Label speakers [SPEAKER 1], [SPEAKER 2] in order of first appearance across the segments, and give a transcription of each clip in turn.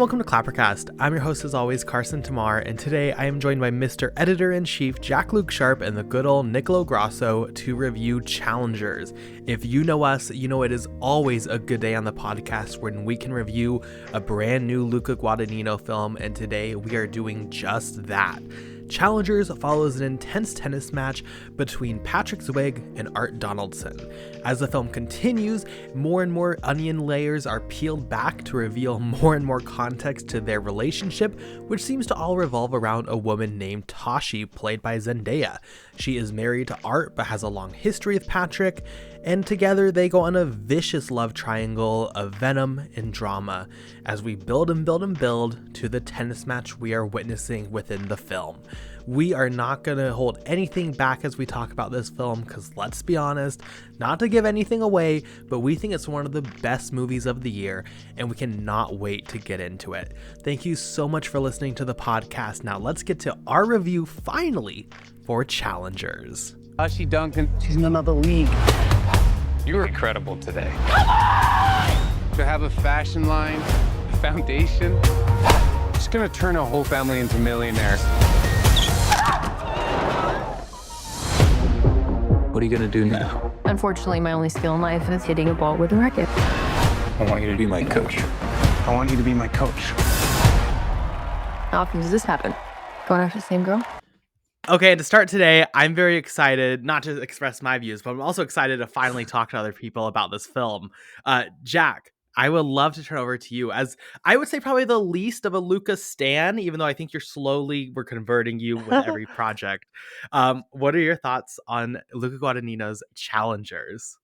[SPEAKER 1] welcome to ClapperCast. I'm your host as always, Carson Timar, and today I am joined by Mr. Editor-in-Chief Jak-Luke Sharp and the good old Nicolò Grasso to review Challengers. If you know us, you know it is always a good day on the podcast when we can review a brand new Luca Guadagnino film, and today we are doing just that. Challengers follows an intense tennis match between Patrick Zwig and Art Donaldson. As the film continues, more and more onion layers are peeled back to reveal more and more context to their relationship, which seems to all revolve around a woman named Tashi, played by Zendaya. She is married to Art but has a long history with Patrick, and together they go on a vicious love triangle of venom and drama as we build and build and build to the tennis match we are witnessing within the film. We are not going to hold anything back as we talk about this film because, let's be honest, not to give anything away, but we think it's one of the best movies of the year and we cannot wait to get into it. Thank you so much for listening to the podcast. Now let's get to our review finally for Challengers.
[SPEAKER 2] Tashi Duncan,
[SPEAKER 3] she's in another league.
[SPEAKER 2] you were incredible today. To have a fashion line, a foundation, it's gonna turn a whole family into millionaires. What are you gonna do now?
[SPEAKER 4] Unfortunately, my only skill in life is hitting a ball with a racket.
[SPEAKER 2] I want you to be my coach.
[SPEAKER 3] I want you to be my coach.
[SPEAKER 4] How often does this happen? Going after the same girl?
[SPEAKER 1] Okay, to start today, I'm very excited, not to express my views, but I'm also excited to finally talk to other people about this film. Jack, I would love to turn over to you as I would say probably the least of a Luca stan, even though I think we're converting you with every project. What are your thoughts on Luca Guadagnino's Challengers?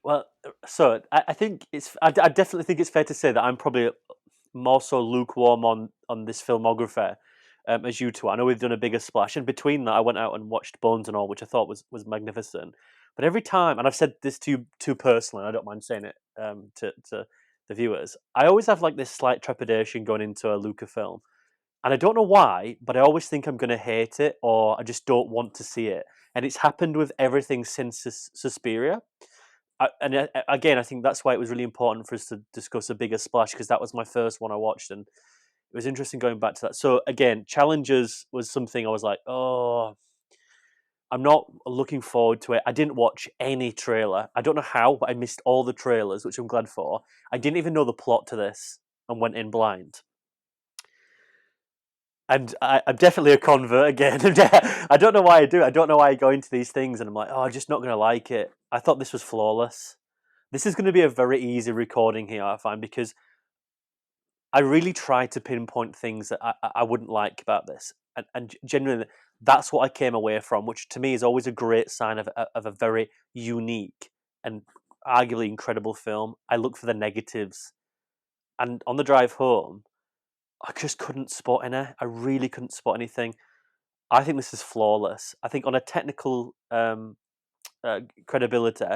[SPEAKER 5] Well, so I think I definitely think it's fair to say that I'm probably more so lukewarm on this filmography as you two. I know we've done a bigger splash, and between that, I went out and watched Bones and All, which I thought was magnificent. But every time, and I've said this to you personally, and I don't mind saying it to the viewers, I always have like this slight trepidation going into a Luca film, and I don't know why, but I always think I'm going to hate it, or I just don't want to see it. And it's happened with everything since Suspiria. Again, I think that's why it was really important for us to discuss a bigger splash, because that was my first one I watched, and it was interesting going back to that. So again, Challengers was something I was like, oh, I'm not looking forward to it. I didn't watch any trailer. I don't know how, but I missed all the trailers, which I'm glad for. I didn't even know the plot to this and went in blind. And I'm definitely a convert again. I don't know why I do it. I don't know why I go into these things and I'm like, oh, I'm just not going to like it. I thought this was flawless. This is going to be a very easy recording here, I find, because I really try to pinpoint things that I wouldn't like about this. And genuinely, that's what I came away from, which to me is always a great sign of a very unique and arguably incredible film. I look for the negatives. And on the drive home, I just couldn't spot any. I really couldn't spot anything. I think this is flawless. I think on a technical credibility,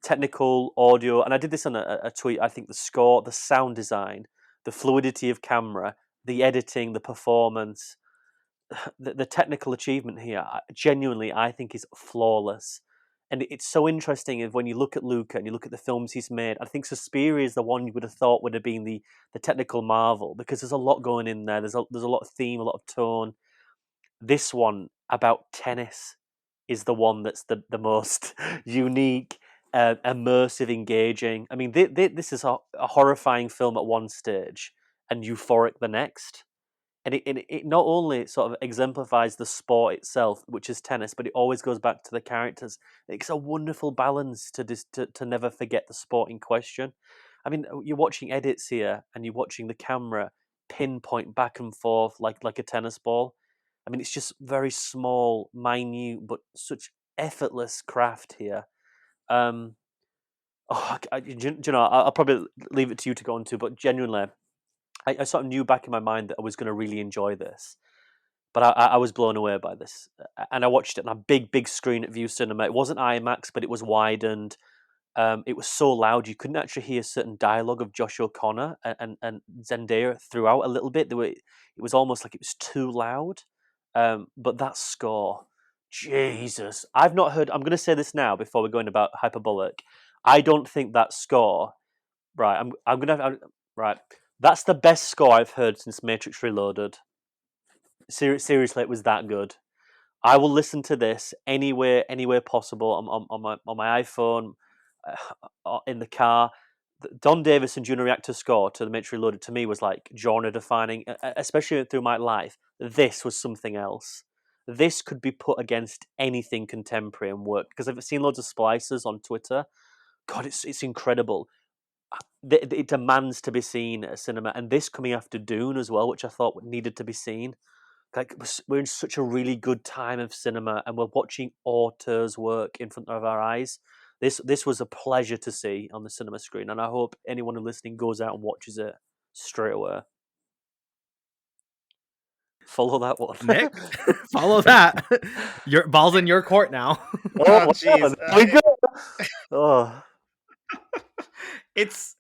[SPEAKER 5] technical audio, and I did this on a tweet, I think the score, the sound design, the fluidity of camera, the editing, the performance, the technical achievement here, genuinely, I think is flawless. And it's so interesting if when you look at Luca and you look at the films he's made, I think Suspiria is the one you would have thought would have been the technical marvel, because there's a lot going in there. There's a lot of theme, a lot of tone. This one about tennis is the one that's the most unique, immersive, engaging. I mean, this is a horrifying film at one stage and euphoric the next. And it not only sort of exemplifies the sport itself, which is tennis, but it always goes back to the characters. It's a wonderful balance to never forget the sport in question. I mean, you're watching edits here, and you're watching the camera pinpoint back and forth like a tennis ball. I mean, it's just very small, minute, but such effortless craft here. You know, I'll probably leave it to you to go into, but genuinely, I sort of knew back in my mind that I was going to really enjoy this, but I was blown away by this, and I watched it on a big screen at View Cinema. It wasn't IMAX, but it was widened. It was so loud you couldn't actually hear certain dialogue of Josh O'Connor and Zendaya throughout a little bit. It was almost like it was too loud. But that score, Jesus, I've not heard. I'm going to say this now before we're going about hyperbolic. I don't think that score. Right, I'm going to. Right. That's the best score I've heard since Matrix Reloaded. Seriously, it was that good. I will listen to this anywhere possible on my iPhone, in the car. Don Davis and Junior Reactor score to the Matrix Reloaded to me was like genre defining, especially through my life. This was something else. This could be put against anything contemporary and work, because I've seen loads of splicers on Twitter. God, it's incredible. It demands to be seen at a cinema, and this coming after Dune as well, which I thought needed to be seen. Like, we're in such a really good time of cinema, and we're watching auteurs' work in front of our eyes. This was a pleasure to see on the cinema screen, and I hope anyone listening goes out and watches it straight away. Follow that one,
[SPEAKER 1] Nick, follow that. Your ball's in your court now.
[SPEAKER 6] Oh, jeez.
[SPEAKER 5] there we go. Oh,
[SPEAKER 6] It's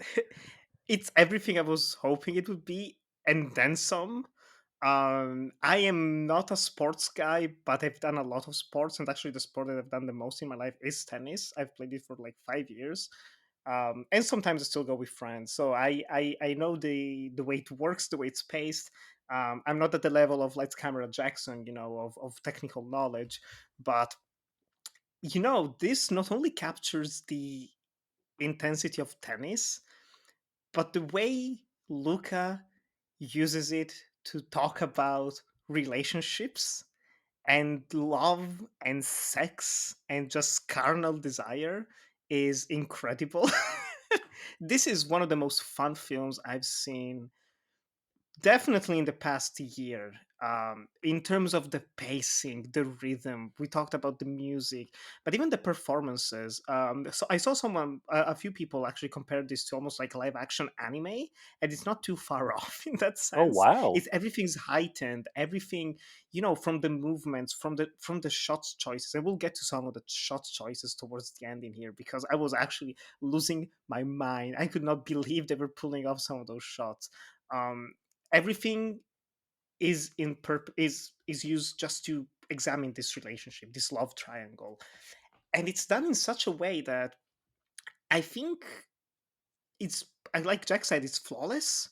[SPEAKER 6] it's everything I was hoping it would be, and then some. I am not a sports guy, but I've done a lot of sports, and actually, the sport that I've done the most in my life is tennis. I've played it for like 5 years, and sometimes I still go with friends. So I know the way it works, the way it's paced. I'm not at the level of Lights Camera Jackson, of technical knowledge, but this not only captures the intensity of tennis, but the way Luca uses it to talk about relationships and love and sex and just carnal desire is incredible. This is one of the most fun films I've seen definitely in the past year. In terms of the pacing, the rhythm, we talked about the music, but even the performances. So I saw a few people actually compare this to almost like live action anime, and it's not too far off in that
[SPEAKER 5] oh
[SPEAKER 6] sense.
[SPEAKER 5] wow.
[SPEAKER 6] It's everything's heightened, everything, from the movements, from the shots choices. And we'll get to some of the shots choices towards the end in here, because I was actually losing my mind. I could not believe they were pulling off some of those shots. Everything is used just to examine this relationship, this love triangle, and it's done in such a way that I think it's, like Jack said, it's flawless.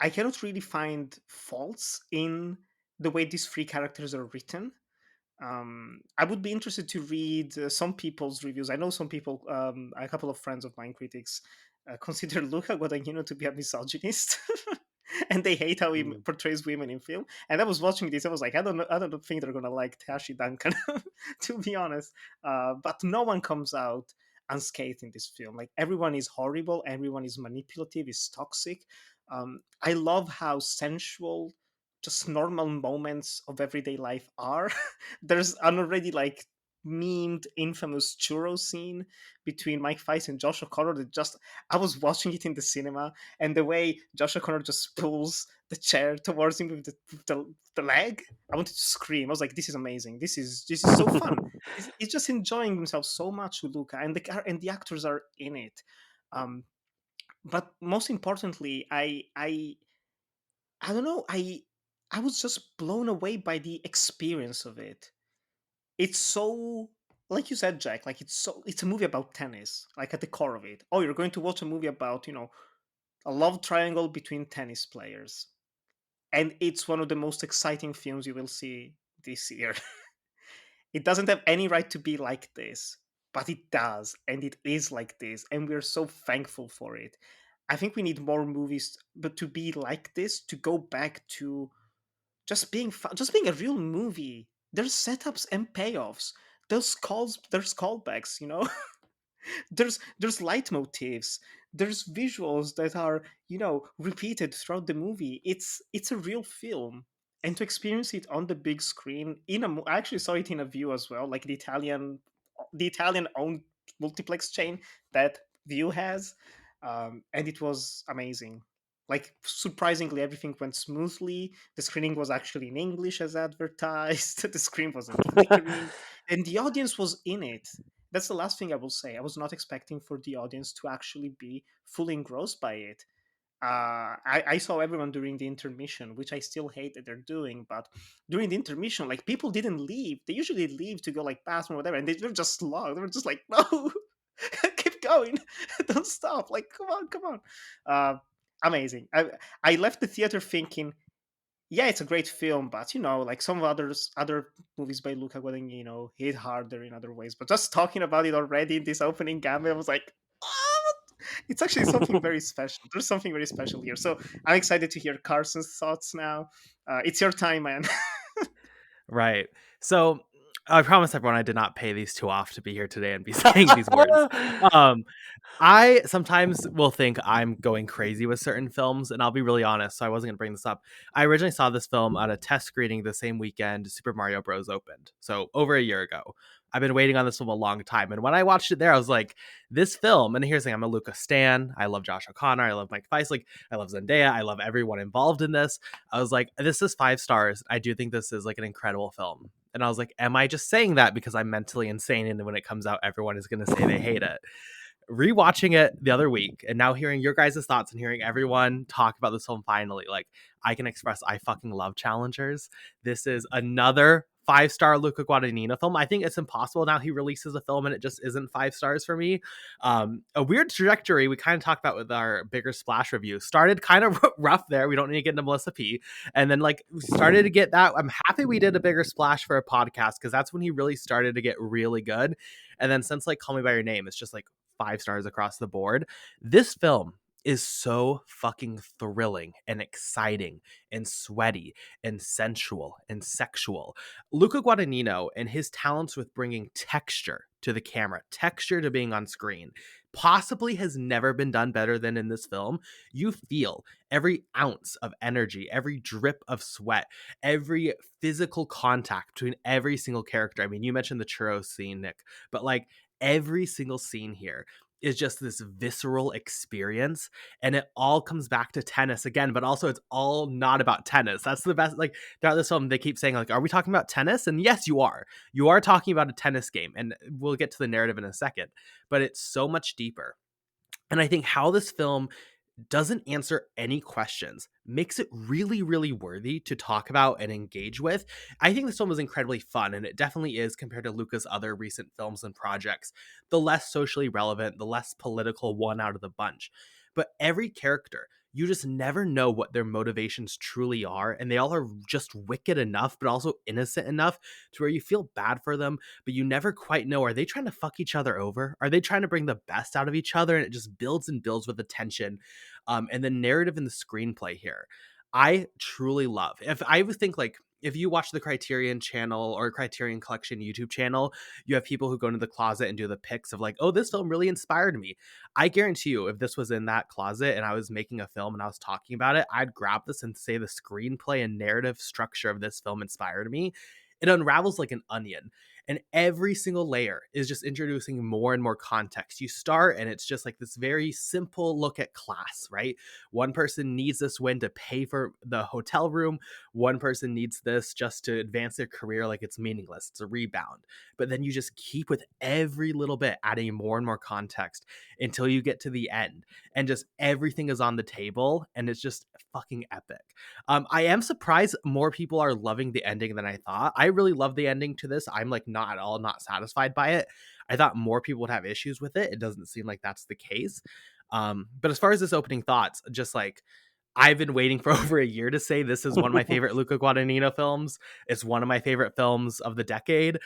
[SPEAKER 6] I cannot really find faults in the way these three characters are written. I would be interested to read some people's reviews. I know some people, a couple of friends of mine, critics, consider Luca Guadagnino to be a misogynist. And they hate how he portrays women in film. And I was watching this, I was like, I don't think they're gonna like Tashi Duncan, to be honest. But no one comes out unscathed in this film. Like, everyone is horrible, everyone is manipulative, is toxic. I love how sensual just normal moments of everyday life are. There's an already like memed infamous churro scene between Mike Fice and Josh O'Connor that just, I was watching it in the cinema, and the way Josh O'Connor just pulls the chair towards him with the leg, I wanted to scream. I was like, this is amazing, this is so fun. He's just enjoying himself so much with Luca, and the actors are in it. But most importantly, I don't know, I was just blown away by the experience of it. It's so, like you said, Jack, like it's a movie about tennis, like at the core of it. Oh, you're going to watch a movie about, a love triangle between tennis players. And it's one of the most exciting films you will see this year. It doesn't have any right to be like this, but it does, and it is like this, and we're so thankful for it. I think we need more movies, but to be like this, to go back to just being fun, just being a real movie. There's setups and payoffs. There's callbacks. There's leitmotifs. There's visuals that are repeated throughout the movie. It's a real film, and to experience it on the big screen I actually saw it in a view as well, like the Italian owned multiplex chain that View has, and it was amazing. Like, surprisingly, everything went smoothly. The screening was actually in English as advertised. The screen wasn't flickering, and the audience was in it. That's the last thing I will say. I was not expecting for the audience to actually be fully engrossed by it. I saw everyone during the intermission, which I still hate that they're doing. But during the intermission, like, people didn't leave. They usually leave to go like bathroom or whatever, and they were just locked. They were just like, no, keep going, don't stop. Like, come on, come on. amazing. I left the theater thinking, yeah, it's a great film, but like some other movies by Luca Guadagnino hit harder in other ways. But just talking about it already in this opening gambit, I was like, oh, it's actually something very special. There's something very special here. So I'm excited to hear Carson's thoughts now. It's your time, man.
[SPEAKER 1] Right. So I promise everyone I did not pay these two off to be here today and be saying these words. Um, I sometimes will think I'm going crazy with certain films, and I'll be really honest, so I wasn't going to bring this up. I originally saw this film at a test screening the same weekend Super Mario Bros. Opened, so over a year ago. I've been waiting on this film a long time, and when I watched it there, I was like, this film, and here's the thing, I'm a Luca stan, I love Josh O'Connor, I love Mike Weiss, like, I love Zendaya, I love everyone involved in this. I was like, this is 5 stars. I do think this is like an incredible film. And I was like, am I just saying that because I'm mentally insane, and when it comes out, everyone is going to say they hate it? Rewatching it the other week and now hearing your guys' thoughts and hearing everyone talk about this film finally, like, I can express I fucking love Challengers. This is another 5-star Luca Guadagnino film. I think it's impossible now he releases a film and it just isn't 5 stars for me. A weird trajectory we kind of talked about with our Bigger Splash review. Started kind of rough there. We don't need to get into Melissa P. And then like we started to get that. I'm happy we did a Bigger Splash for a podcast because that's when he really started to get really good. And then since like Call Me By Your Name, it's just like 5 stars across the board. This film is so fucking thrilling and exciting and sweaty and sensual and sexual. Luca Guadagnino and his talents with bringing texture to the camera, texture to being on screen, possibly has never been done better than in this film. You feel every ounce of energy, every drip of sweat, every physical contact between every single character. I mean, you mentioned the churros scene, Nick, but like every single scene here is just this visceral experience, and it all comes back to tennis again, but also it's all not about tennis. That's the best. Like throughout this film they keep saying like, are we talking about tennis? And yes, you are talking about a tennis game, and we'll get to the narrative in a second, but it's so much deeper. And I think how this film doesn't answer any questions makes it really, really worthy to talk about and engage with. I think this film is incredibly fun, and it definitely is compared to Luca's other recent films and projects. The less socially relevant, the less political one out of the bunch. But every character, you just never know what their motivations truly are, and they all are just wicked enough, but also innocent enough to where you feel bad for them, but you never quite know, are they trying to fuck each other over? Are they trying to bring the best out of each other? And it just builds and builds with the tension. And the narrative and the screenplay here, I truly love. If I would think like, if you watch the Criterion channel or Criterion Collection YouTube channel, you have people who go into the closet and do the pics of like, oh, this film really inspired me. I guarantee you, if this was in that closet and I was making a film and I was talking about it, I'd grab this and say the screenplay and narrative structure of this film inspired me. It unravels like an onion, and every single layer is just introducing more and more context. You start and it's just like this very simple look at class, right? One person needs this win to pay for the hotel room. One person needs this just to advance their career, like it's meaningless. It's a rebound. But then you just keep with every little bit adding more and more context until you get to the end, and just everything is on the table, and it's just fucking epic. I am surprised more people are loving the ending than I thought. I really love the ending to this. I'm like not at all not satisfied by it. I thought more people would have issues with it. It doesn't seem like that's the case. But as far as this opening thoughts, just like, I've been waiting for over a year to say this is one of my favorite Luca Guadagnino films. It's one of my favorite films of the decade,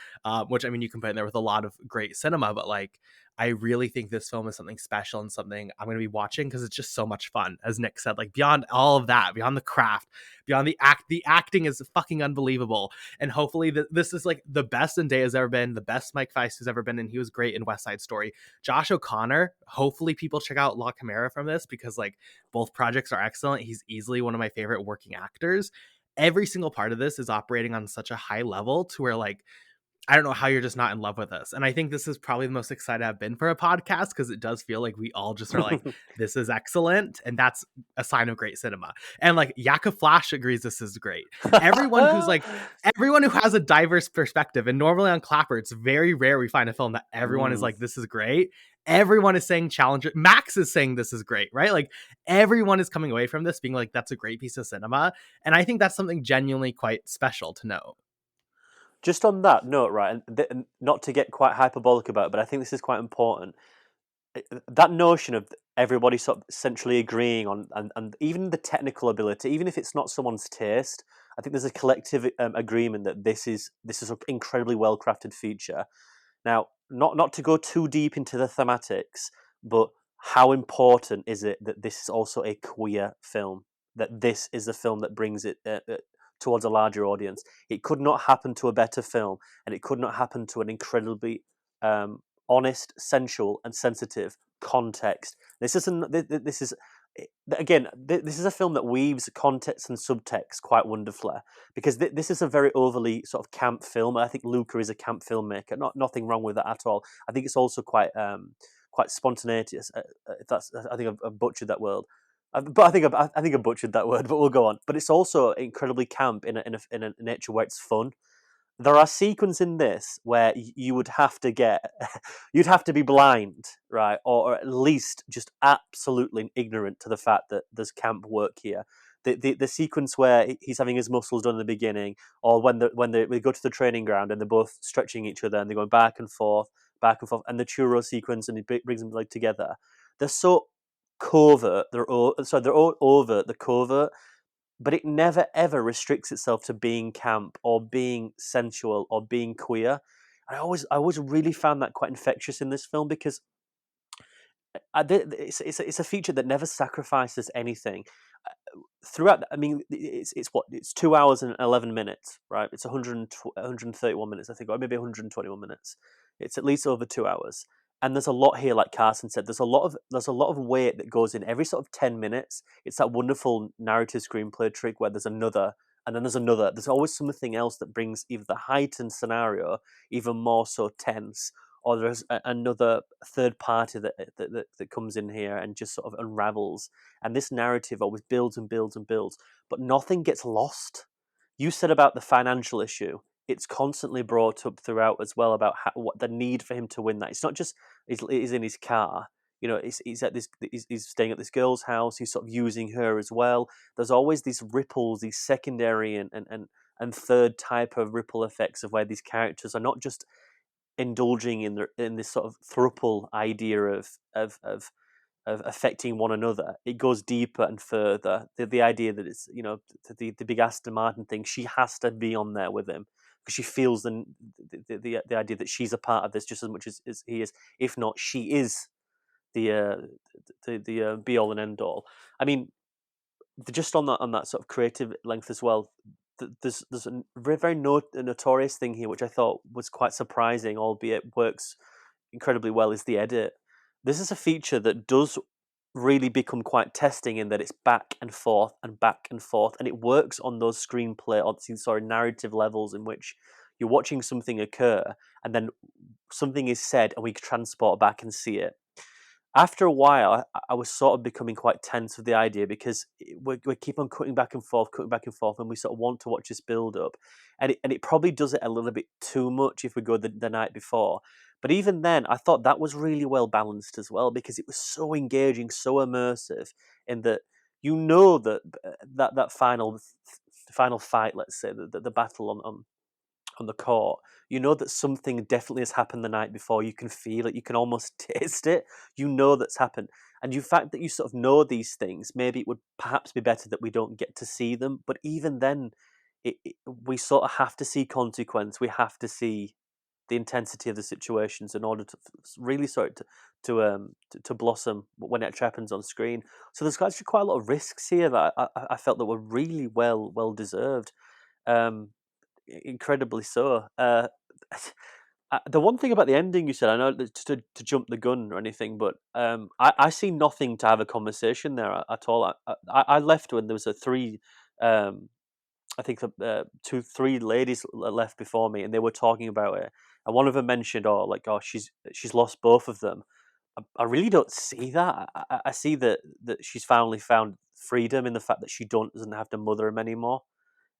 [SPEAKER 1] which, I mean, you can put in there with a lot of great cinema, but like, I really think this film is something special and something I'm going to be watching because it's just so much fun. As Nick said, like beyond all of that, beyond the craft, beyond the acting is fucking unbelievable. And hopefully this is like the best Zendaya has ever been, the best Mike Weiss has ever been, and he was great in West Side Story. Josh O'Connor, hopefully people check out La Chimera from this because like both projects are excellent. He's easily one of my favorite working actors. Every single part of this is operating on such a high level to where like, I don't know how you're just not in love with us. And I think this is probably the most excited I've been for a podcast because it does feel like we all just are like, this is excellent. And that's a sign of great cinema. And like Yaka Flash agrees this is great. Everyone who has a diverse perspective, and normally on Clapper, it's very rare we find a film that everyone is like, this is great. Everyone is saying Challenger. Max is saying this is great, right? Like everyone is coming away from this being like, that's a great piece of cinema. And I think that's something genuinely quite special to know.
[SPEAKER 5] Just on that note, right, and not to get quite hyperbolic about it, but I think this is quite important. that notion of everybody sort of centrally agreeing on, and even the technical ability, even if it's not someone's taste, I think there's a collective agreement that this is an incredibly well crafted feature. Now, not to go too deep into the thematics, but how important is it that this is also a queer film? That this is the film that brings it towards a larger audience. It could not happen to a better film, and it could not happen to an incredibly honest, sensual, and sensitive context. This is again, this is a film that weaves context and subtext quite wonderfully, because this is a very overly sort of camp film. I think Luca is a camp filmmaker. Nothing wrong with that at all. I think it's also quite spontaneous. If that's, I think I've butchered that word. But I think I butchered that word. But we'll go on. But it's also incredibly camp in a nature where it's fun. There are sequences in this where you would have to you'd have to be blind, right, or at least just absolutely ignorant to the fact that there's camp work here. The sequence where he's having his muscles done in the beginning, or when they go to the training ground and they're both stretching each other and they're going back and forth, and the churro sequence, and he brings them like together. They're so covert. They're all overt. The covert, but it never ever restricts itself to being camp or being sensual or being queer. I always really found that quite infectious in this film, because it's a feature that never sacrifices anything throughout. I mean, it's 2 hours and 11 minutes, right? It's 131 minutes, I think, or maybe 121 minutes. It's at least over 2 hours. And there's a lot here, like Carson said. There's a lot of weight that goes in every sort of 10 minutes. It's that wonderful narrative screenplay trick where there's another, and then there's another. There's always something else that brings either the heightened scenario even more so tense, or there's another third party that comes in here and just sort of unravels. And this narrative always builds and builds and builds, but nothing gets lost. You said about the financial issue. It's constantly brought up throughout as well about what the need for him to win that. It's not just he's in his car. You know, he's staying at this girl's house. He's sort of using her as well. There's always these ripples, these secondary and third type of ripple effects of where these characters are not just indulging in this sort of thruple idea of affecting one another. It goes deeper and further. The idea that it's, you know, the big Aston Martin thing. She has to be on there with him because she feels the idea that she's a part of this just as much as he is. If not, she is the be all and end all. I mean, just on that sort of creative length as well. There's a very notorious thing here, which I thought was quite surprising, albeit works incredibly well, is the edit. This is a feature that does really become quite testing in that it's back and forth and back and forth, and it works on those screenplay or narrative levels in which you're watching something occur and then something is said and we transport back and see it. After a while, I was sort of becoming quite tense with the idea, because we keep on cutting back and forth, and we sort of want to watch this build up, and it probably does it a little bit too much if we go the night before. But even then, I thought that was really well balanced as well, because it was so engaging, so immersive, in that you know that final fight, let's say the battle on the court, you know that something definitely has happened the night before. You can feel it. You can almost taste it. You know that's happened. And the fact that you sort of know these things, maybe it would perhaps be better that we don't get to see them. But even then, we sort of have to see consequence. We have to see the intensity of the situations in order to really sort to blossom when it actually happens on screen. So there's actually quite a lot of risks here that I felt that were really well deserved. Incredibly so. The one thing about the ending you said, I know to jump the gun or anything, but I see nothing to have a conversation there at all. I left when there was a three, I think three ladies left before me, and they were talking about it, and one of them mentioned, she's lost both of them. I really don't see that. I see that she's finally found freedom in the fact that she doesn't have to mother him anymore,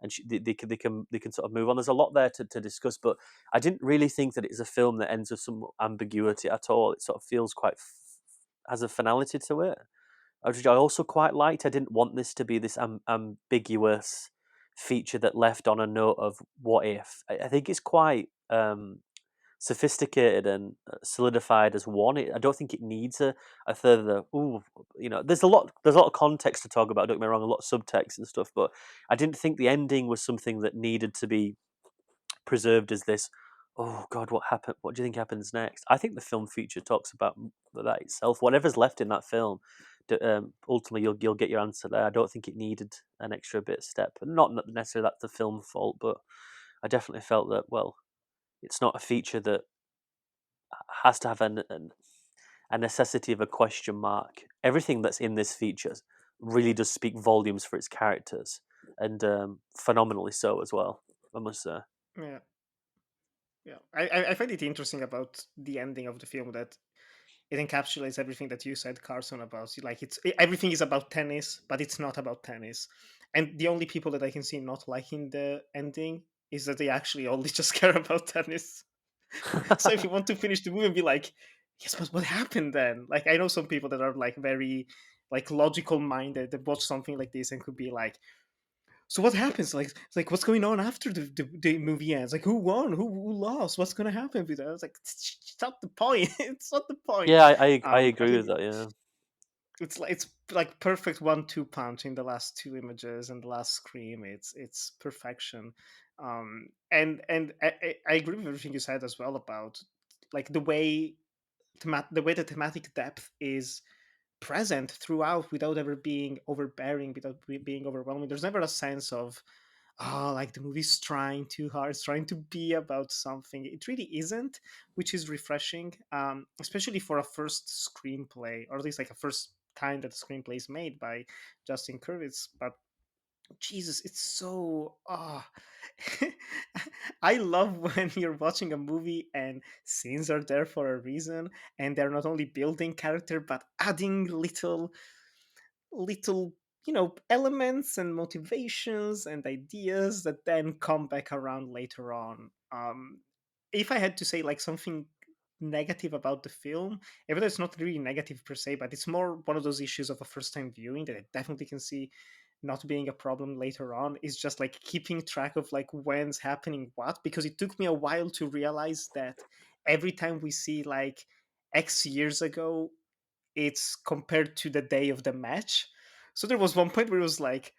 [SPEAKER 5] and they can sort of move on. There's a lot there to discuss, but I didn't really think that it is a film that ends with some ambiguity at all. It sort of feels quite has a finality to it, which I also quite liked. I didn't want this to be this ambiguous feature that left on a note of what if. I think it's quite sophisticated and solidified as one. I don't think it needs a further. There's a lot of context to talk about. Don't get me wrong, a lot of subtext and stuff, but I didn't think the ending was something that needed to be preserved as this. Oh God, what happened? What do you think happens next? I think the film feature talks about that itself. Whatever's left in that film, ultimately you'll get your answer there. I don't think it needed an extra bit step. Not necessarily that's the film's fault, but I definitely felt that it's not a feature that has to have a necessity of a question mark. Everything that's in this feature really does speak volumes for its characters, and phenomenally so as well, I must say.
[SPEAKER 6] Yeah. Yeah, I find it interesting about the ending of the film that it encapsulates everything that you said, Carson, about like everything is about tennis, but it's not about tennis. And the only people that I can see not liking the ending is that they actually only just care about tennis. So if you want to finish the movie and be like, yes, but what happened then? Like I know some people that are like very like logical minded that watch something like this and could be like, so what happens? Like, it's like what's going on after the movie ends? Like, who won? Who lost? What's going to happen with that? I was like, it's not the point. It's not the point.
[SPEAKER 5] Yeah, I
[SPEAKER 6] I
[SPEAKER 5] agree with
[SPEAKER 6] think
[SPEAKER 5] that. Yeah,
[SPEAKER 6] it's like perfect 1-2 punch in the last two images and the last scream. It's perfection. And I agree with everything you said as well about like the way the thematic depth is present throughout without ever being overbearing, without being overwhelming. There's never a sense of, oh, like the movie's trying too hard, it's trying to be about something. It really isn't, which is refreshing, especially for a first screenplay, or at least like a first time that a screenplay is made by Justin Kurwitz. But Jesus, it's so I love when you're watching a movie and scenes are there for a reason, and they're not only building character but adding little elements and motivations and ideas that then come back around later on. If I had to say like something negative about the film, even though it's not really negative per se, but it's more one of those issues of a first time viewing that I definitely can see not being a problem later on, is just like keeping track of like when's happening what, because it took me a while to realize that every time we see like X years ago, it's compared to the day of the match. So there was one point where it was like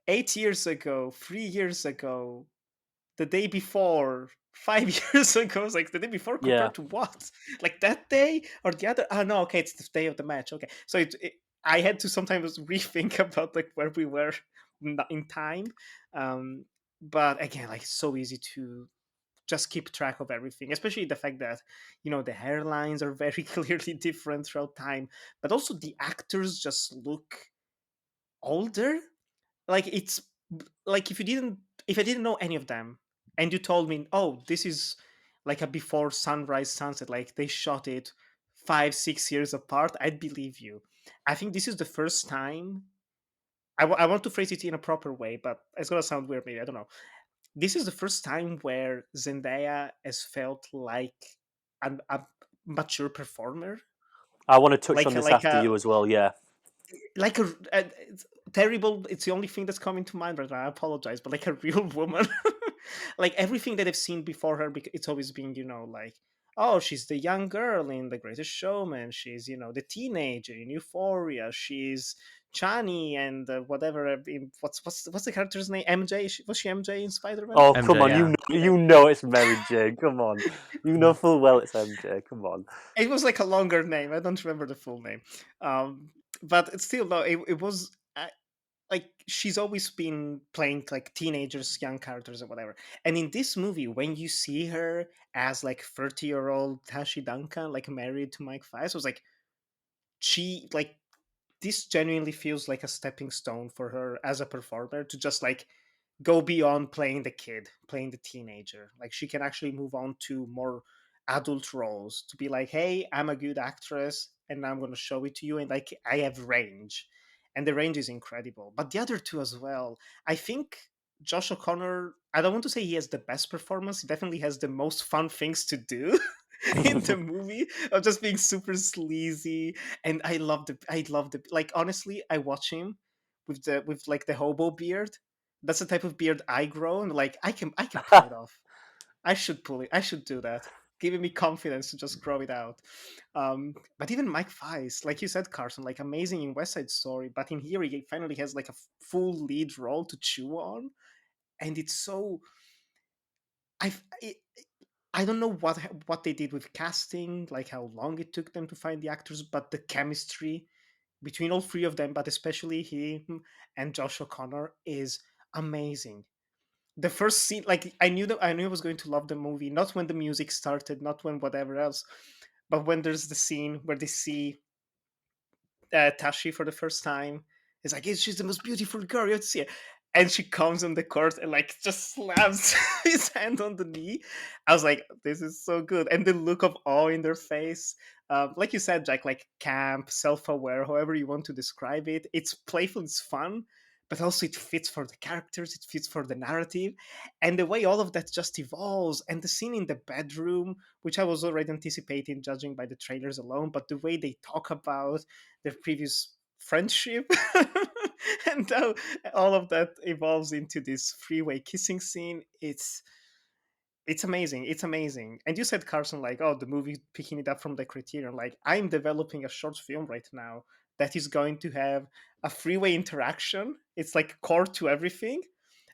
[SPEAKER 6] 8 years ago, 3 years ago, the day before, 5 years ago. It's like the day before
[SPEAKER 5] yeah.
[SPEAKER 6] compared to what? Like that day or the other? Oh no, okay, it's the day of the match. Okay, so I had to sometimes rethink about like where we were in time. But again, like it's so easy to just keep track of everything, especially the fact that the hairlines are very clearly different throughout time, but also the actors just look older. Like it's like if I didn't know any of them and you told me, oh, this is like a before sunrise sunset, like they shot it 5-6 years apart, I'd believe you. I think this is the first time. I want to phrase it in a proper way, but it's gonna sound weird maybe, I don't know. This is the first time where Zendaya has felt like a mature performer,
[SPEAKER 5] I want to touch on
[SPEAKER 6] like
[SPEAKER 5] this
[SPEAKER 6] like
[SPEAKER 5] after
[SPEAKER 6] a
[SPEAKER 5] you as well. Yeah,
[SPEAKER 6] like it's terrible. It's the only thing that's coming to mind right now. I apologize, but like a real woman, like everything that I've seen before her, because it's always been like, oh, she's the young girl in The Greatest Showman. She's the teenager in Euphoria. She's Chani and whatever. What's the character's name? MJ. Was she MJ in Spider Man?
[SPEAKER 5] Oh, come
[SPEAKER 1] MJ,
[SPEAKER 5] on,
[SPEAKER 1] yeah.
[SPEAKER 5] you know it's Mary Jane. Come on, you know full well it's MJ. Come on.
[SPEAKER 6] It was like a longer name. I don't remember the full name. But it's still though it was. Like she's always been playing like teenagers, young characters or whatever, and in this movie when you see her as like 30-year-old Tashi Duncan, like married to Mike Fice, was like, she like, this genuinely feels like a stepping stone for her as a performer to just like go beyond playing the kid, playing the teenager. Like she can actually move on to more adult roles, to be like, hey, I'm a good actress and I'm going to show it to you, and like I have range. And the range is incredible. But the other two as well. I think Josh O'Connor, I don't want to say he has the best performance, he definitely has the most fun things to do in the movie, of just being super sleazy. And I love the like, honestly, I watch him with like the hobo beard. That's the type of beard I grow, and like I can pull it off. I should pull it. I should do that. giving me confidence to just grow it out. But even Mike Weiss, like you said, Carson, like amazing in West Side Story, but in here he finally has like a full lead role to chew on, and it's so I it, I don't know what they did with casting, like how long it took them to find the actors, but the chemistry between all three of them, but especially him and Josh O'Connor, is amazing. The first scene, like I knew I was going to love the movie, not when the music started, not when whatever else, but when there's the scene where they see Tashi for the first time. It's like, she's the most beautiful girl you have to see. And she comes on the court and like just slams his hand on the knee. I was like, this is so good. And the look of awe in their face. Like you said, Jack, like camp, self-aware, however you want to describe it. It's playful, it's fun, but also it fits for the characters, it fits for the narrative. And the way all of that just evolves, and the scene in the bedroom, which I was already anticipating judging by the trailers alone, but the way they talk about their previous friendship and now all of that evolves into this freeway kissing scene. It's amazing, it's amazing. And you said, Carson, like, oh, the movie picking it up from the Criterion. Like, I'm developing a short film right now that is going to have a freeway interaction. It's like core to everything.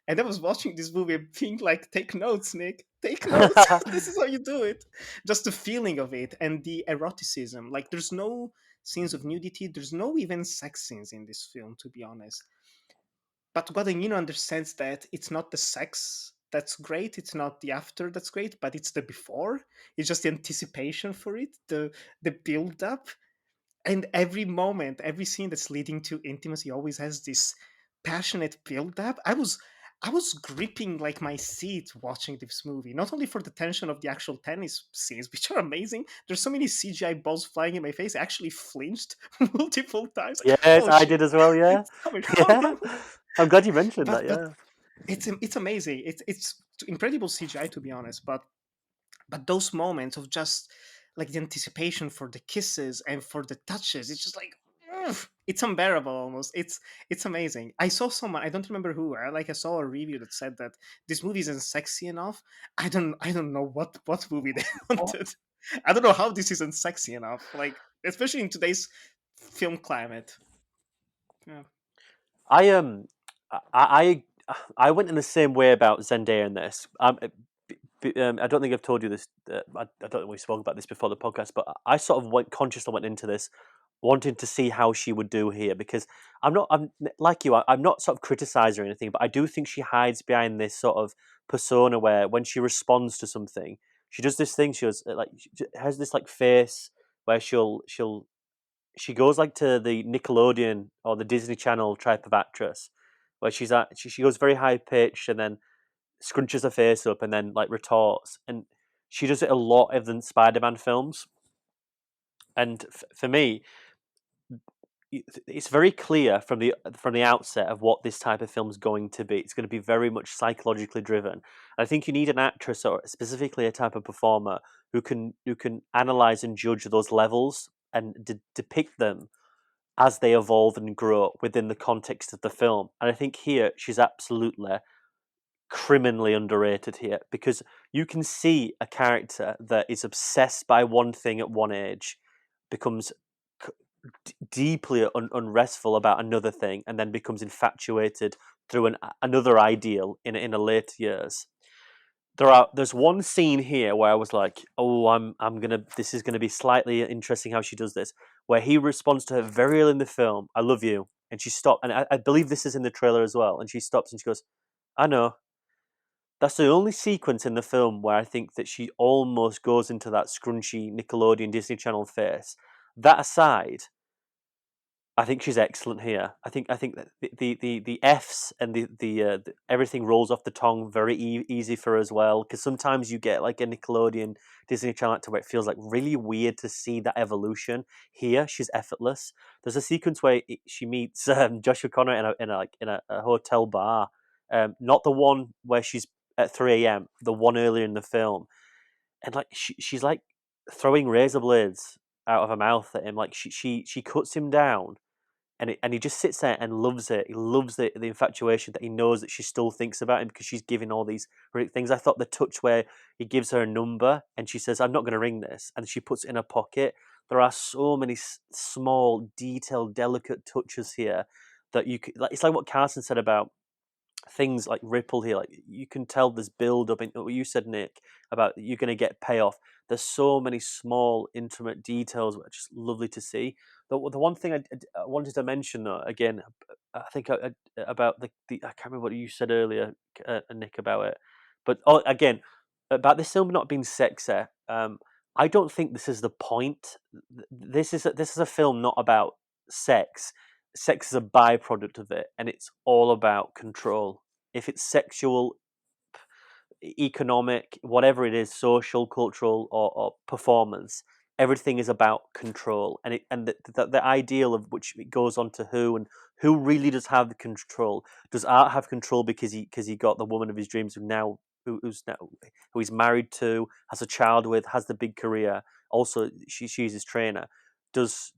[SPEAKER 6] And I was watching this movie and being like, take notes, Nick, take notes. This is how you do it. Just the feeling of it and the eroticism. Like, there's no scenes of nudity, there's no even sex scenes in this film, to be honest. But Guadagnino understands that it's not the sex that's great, it's not the after that's great, but it's the before. It's just the anticipation for it, the build up, and every moment, every scene that's leading to intimacy always has this passionate build up. I was gripping like my seat watching this movie, not only for the tension of the actual tennis scenes, which are amazing. There's so many CGI balls flying in my face. I actually flinched multiple times.
[SPEAKER 5] Yes,
[SPEAKER 6] Oh
[SPEAKER 5] I
[SPEAKER 6] shit!
[SPEAKER 5] did as well. Yeah,
[SPEAKER 6] It's coming,
[SPEAKER 5] yeah.
[SPEAKER 6] coming.
[SPEAKER 5] I'm glad you mentioned that.
[SPEAKER 6] But
[SPEAKER 5] Yeah.
[SPEAKER 6] it's amazing. It's incredible CGI, to be honest. But those moments of just like the anticipation for the kisses and for the touches, it's just like, it's unbearable almost. It's amazing. I saw someone, I don't remember who, I saw a review that said that this movie isn't sexy enough. I don't know what movie they wanted. I don't know how this isn't sexy enough, like especially in today's film climate. Yeah.
[SPEAKER 5] I I went in the same way about Zendaya in this. I don't think I've told you this. I don't think we spoke about this before the podcast, but I sort of consciously went into this wanting to see how she would do here because I'm like you. I'm not sort of criticizing or anything, but I do think she hides behind this sort of persona where when she responds to something, she does this thing. She has has this like face where she goes like to the Nickelodeon or the Disney Channel type of actress, where she goes very high pitched and then scrunches her face up and then like retorts, and she does it a lot of the Spider-Man films. And for me, it's very clear from the outset of what this type of film is going to be. It's going to be very much psychologically driven. And I think you need an actress or specifically a type of performer who can analyze and judge those levels and depict them as they evolve and grow within the context of the film. And I think here she's absolutely criminally underrated here because you can see a character that is obsessed by one thing at one age, becomes deeply unrestful about another thing, and then becomes infatuated through another ideal in a later years. There's one scene here where I was like, oh, I'm gonna this is gonna be slightly interesting how she does this, where he responds to her very early in the film, I love you, and she stopped, and I believe this is in the trailer as well, and she stops and she goes, I know. That's the only sequence in the film where I think that she almost goes into that scrunchy Nickelodeon Disney Channel face. That aside, I think she's excellent here. I think that the Fs and the everything rolls off the tongue very easy for her as well. Because sometimes you get like a Nickelodeon Disney Channel actor where it feels like really weird to see that evolution. Here, she's effortless. There's a sequence where she meets Josh O'Connor in a hotel bar. Not the one where she's at 3 a.m. The one earlier in the film, and like she's like throwing razor blades out of her mouth at him. Like she cuts him down and he just sits there and loves it. He loves the infatuation that he knows that she still thinks about him because she's giving all these things. I thought the touch where he gives her a number and she says, "I'm not going to ring this," and she puts it in her pocket. There are so many small, detailed, delicate touches here that you could. Like, it's like what Carson said about things like Ripple here. Like, you can tell there's build up. In what you said, Nick, about you're going to get payoff. There's so many small, intimate details which are just lovely to see. The one thing I wanted to mention, though, again, I think about the I can't remember what you said earlier, Nick, about it, but again, about this film not being sexy. I don't think this is the point. This is a film not about sex. Sex is a byproduct of it, and it's all about control. If it's sexual, economic, whatever it is, social, cultural, or performance, everything is about control. And the ideal of which it goes on to who, and who really does have the control. Does Art have control because he got the woman of his dreams who he's married to, has a child with, has the big career. Also, she's his trainer. Does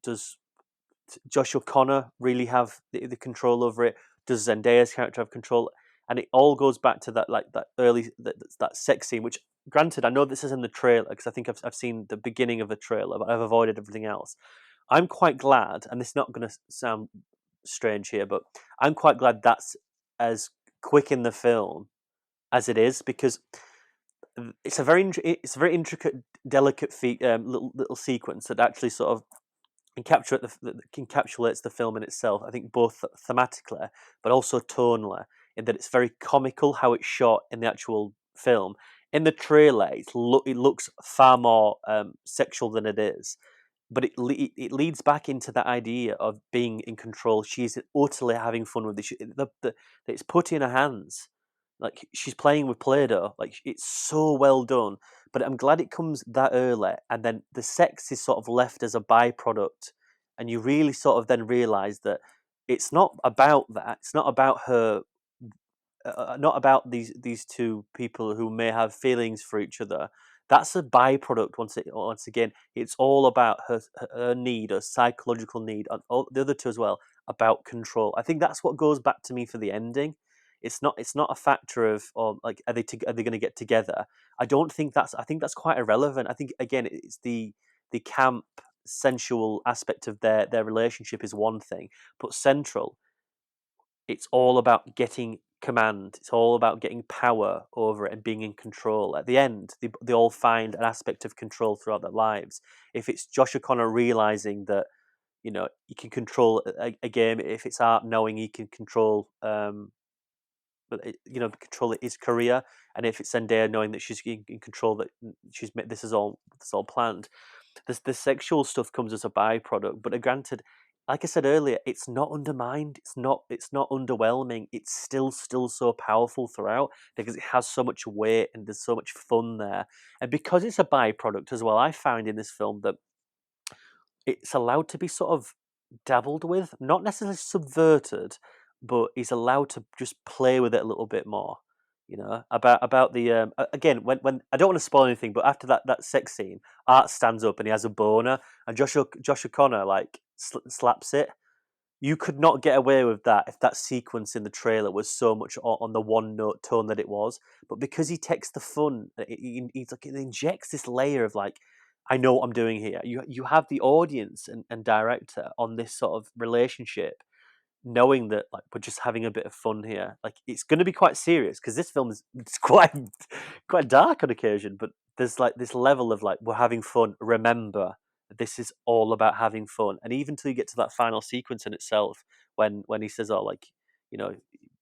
[SPEAKER 5] Josh O'Connor really have the control over it? Does Zendaya's character have control? And it all goes back to that that sex scene. Which, granted, I know this is in the trailer because I think I've seen the beginning of the trailer, but I've avoided everything else. I'm quite glad, and this is not going to sound strange here, but I'm quite glad that's as quick in the film as it is, because it's a very intricate, delicate little sequence that actually sort of encapsulates the film in itself. I think both thematically, but also tonally, in that it's very comical how it's shot in the actual film. In the trailer, it looks far more sexual than it is, but it leads back into that idea of being in control. She's utterly having fun with this. It's put in her hands, like she's playing with Play-Doh. Like, it's so well done. But I'm glad it comes that early, and then the sex is sort of left as a byproduct, and you really sort of then realise that it's not about that. It's not about her. Not about these two people who may have feelings for each other. That's a byproduct. Once again, it's all about her need, her psychological need, and all the other two as well, about control. I think that's what goes back to me for the ending. It's not a factor of, or like, are they going to get together? I don't think that's. I think that's quite irrelevant. I think, again, it's the camp sensual aspect of their relationship is one thing, but central, it's all about getting command. It's all about getting power over it and being in control. At the end, they all find an aspect of control throughout their lives. If it's Josh O'Connor realizing that, he can control a game, if it's Art knowing he can control, control his career, and if it's Zendaya knowing that she's in control, that this is all planned. The sexual stuff comes as a byproduct, but granted, like I said earlier, it's not undermined. It's not underwhelming. It's still so powerful throughout because it has so much weight and there's so much fun there. And because it's a byproduct as well, I found in this film that it's allowed to be sort of dabbled with, not necessarily subverted, but he's allowed to just play with it a little bit more. About the again, when I don't want to spoil anything, but after that sex scene, Art stands up and he has a boner, and Josh O'Connor like slaps it. You could not get away with that if that sequence in the trailer was so much on the one note tone that it was. But because he takes the fun, he's like, it injects this layer of like, I know what I'm doing here. You have the audience and director on this sort of relationship, knowing that like we're just having a bit of fun here. Like, it's going to be quite serious because this film is it's quite dark on occasion, but there's like this level of like, we're having fun. Remember, this is all about having fun. And even till you get to that final sequence in itself, when he says, "Oh, like, you know,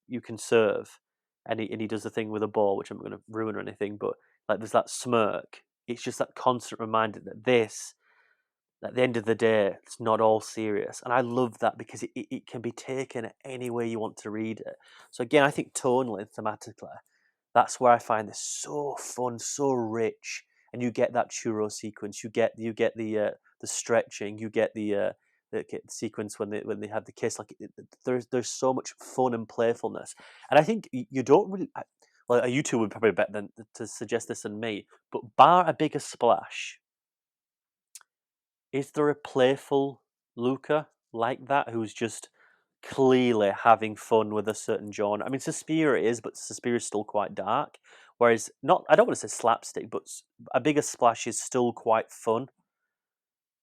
[SPEAKER 5] you can serve," and he does the thing with a ball, which I'm not going to ruin or anything, but like there's that smirk. It's just that constant reminder that this, at the end of the day, it's not all serious. And I love that because it can be taken any way you want to read it. So again, I think tonally and thematically, that's where I find this so fun, so rich. And you get that churro sequence, you get the stretching, you get the sequence when they have the kiss. Like, there's so much fun and playfulness. And I think you don't really. Well, you two would probably better than to suggest this than me. But bar a bigger splash, is there a playful Luca like that who's just clearly having fun with a certain genre. I mean, Suspiria is, but Suspiria is still quite dark. Whereas, I don't want to say slapstick, but A Bigger Splash is still quite fun,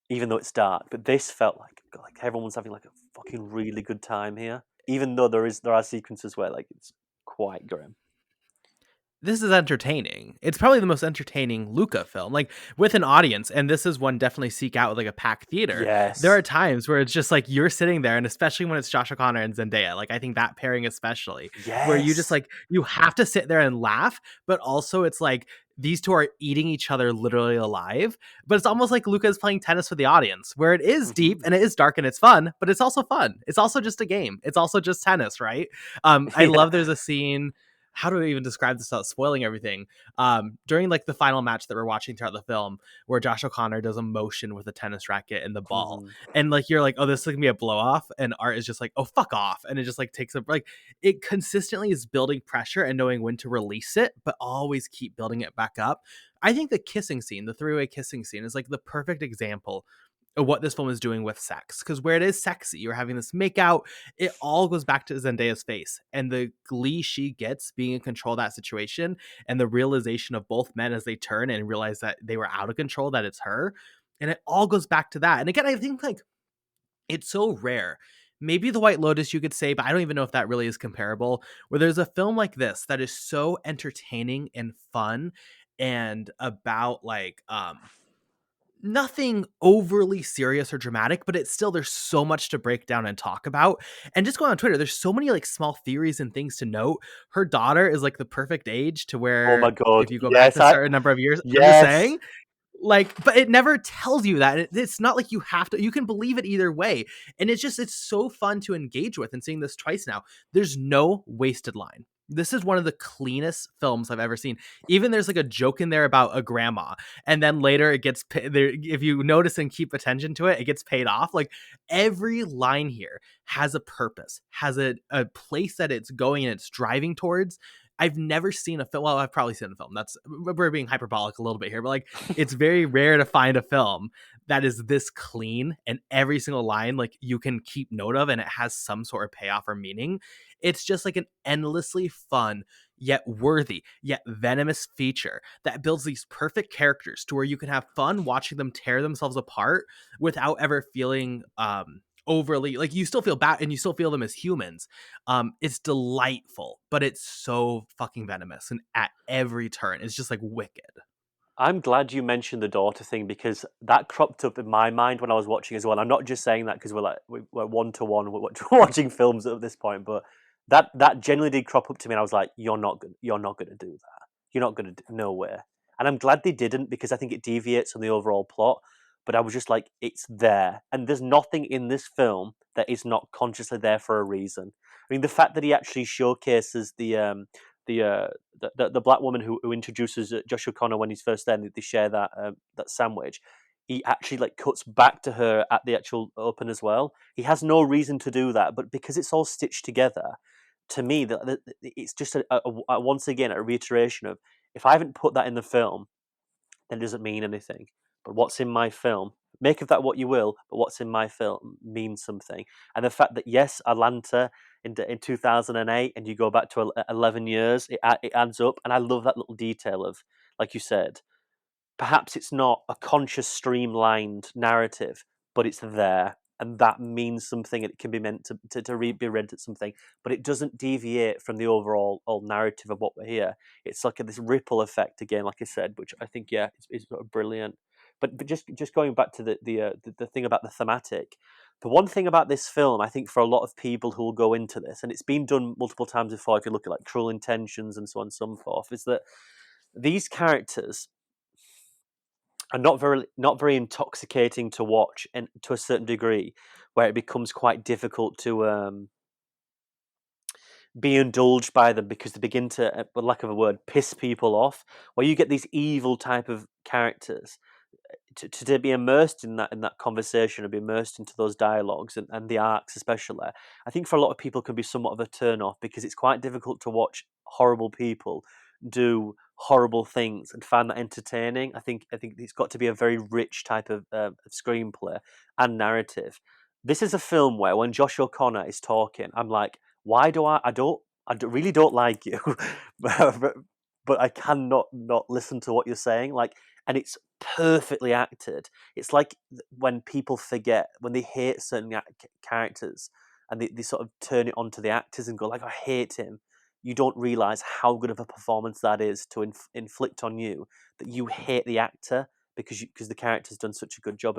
[SPEAKER 5] even though it's dark. But this felt like, God, like everyone's having like a fucking really good time here, even though there are sequences where like it's quite grim.
[SPEAKER 1] This is entertaining. It's probably the most entertaining Luca film, like with an audience. And this is one definitely seek out with like a packed theater. There
[SPEAKER 5] Yes.
[SPEAKER 1] are times where it's just like you're sitting there, and especially when it's Josh O'Connor and Zendaya, like I think that pairing especially, where you just
[SPEAKER 5] Yes.
[SPEAKER 1] like you have to sit there and laugh, but also it's like these two are eating each other literally alive. But it's almost like Luca is playing tennis with the audience, where it is deep and it is dark and it's fun, but it's also fun. It's also just a game. It's also just tennis, right? I
[SPEAKER 5] Yeah.
[SPEAKER 1] love there's a scene. How do I even describe this without spoiling everything? During like the final match that we're watching throughout the film, where Josh O'Connor does a motion with a tennis racket and the ball, and like you're like, oh, this is gonna be a blow off, and Art is just like, oh, fuck off, and it just like takes a like it consistently is building pressure and knowing when to release it, but always keep building it back up. I think the kissing scene, the three-way kissing scene, is like the perfect example of what this film is doing with sex, because where it is sexy, you're having this makeout, it all goes back to Zendaya's face and the glee she gets being in control of that situation, and the realization of both men as they turn and realize that they were out of control, that it's her, and it all goes back to that. And again, I think like it's so rare. Maybe The White Lotus you could say, but I don't even know if that really is comparable, where there's a film like this that is so entertaining and fun and about like nothing overly serious or dramatic, but it's still, there's so much to break down and talk about. And just going on Twitter, there's so many like small theories and things to note. Her daughter is like the perfect age to
[SPEAKER 5] Oh my
[SPEAKER 1] where
[SPEAKER 5] God.
[SPEAKER 1] if you go back
[SPEAKER 5] Yes.
[SPEAKER 1] to a certain number of years, I'm just
[SPEAKER 5] Yes.
[SPEAKER 1] saying, like, but it never tells you that. It's not like you have to, you can believe it either way. And it's so fun to engage with. And seeing this twice now, there's no wasted line. This is one of the cleanest films I've ever seen. Even there's like a joke in there about a grandma, and then later it gets there. If you notice and keep attention to it, it gets paid off. Like every line here has a purpose, has a place that it's going and it's driving towards. I've never seen a film. Well, I've probably seen a film. We're being hyperbolic a little bit here, but like it's very rare to find a film that is this clean and every single line like you can keep note of and it has some sort of payoff or meaning. It's just like an endlessly fun yet worthy yet venomous feature that builds these perfect characters to where you can have fun watching them tear themselves apart without ever feeling overly like you still feel bad and you still feel them as humans. It's delightful, but it's so fucking venomous and at every turn it's just like wicked.
[SPEAKER 5] I'm glad you mentioned the daughter thing because that cropped up in my mind when I was watching as well. I'm not just saying that because we're one to one watching films at this point, but that genuinely did crop up to me, and I was like, you're not gonna do that. You're not gonna do nowhere. And I'm glad they didn't because I think it deviates from the overall plot. But I was just like, it's there, and there's nothing in this film that is not consciously there for a reason. I mean, the fact that he actually showcases the the black woman who introduces Josh O'Connor when he's first there, and they share that sandwich. He actually like cuts back to her at the actual open as well. He has no reason to do that, but because it's all stitched together, to me, that it's just once again a reiteration of if I haven't put that in the film, then it doesn't mean anything. But what's in my film, make of that what you will, but what's in my film means something. And the fact that, yes, Atlanta in 2008, and you go back to 11 years, it adds up. And I love that little detail of, like you said, perhaps it's not a conscious, streamlined narrative, but it's there. And that means something. It can be meant to be read as something, but it doesn't deviate from the overall narrative of what we're here. It's like this ripple effect again, like I said, which I think is sort of brilliant. But just going back to the thing about the thematic, the one thing about this film, I think for a lot of people who will go into this, and it's been done multiple times before, if you look at like Cruel Intentions and so on and so forth, is that these characters are not very intoxicating to watch, and to a certain degree, where it becomes quite difficult to be indulged by them because they begin to, for lack of a word, piss people off. Where you get these evil type of characters to be immersed in that conversation, or be immersed into those dialogues and the arcs especially, I think for a lot of people can be somewhat of a turn off because it's quite difficult to watch horrible people do horrible things and find that entertaining. I think it's got to be a very rich type of screenplay and narrative. This is a film where when Josh O'Connor is talking, I'm like, why do really don't like you, but I cannot not listen to what you're saying. Like, and it's perfectly acted. It's like when people forget, when they hate certain characters, and they sort of turn it onto the actors and go like, I hate him. You don't realize how good of a performance that is to inflict on you, that you hate the actor because the character's done such a good job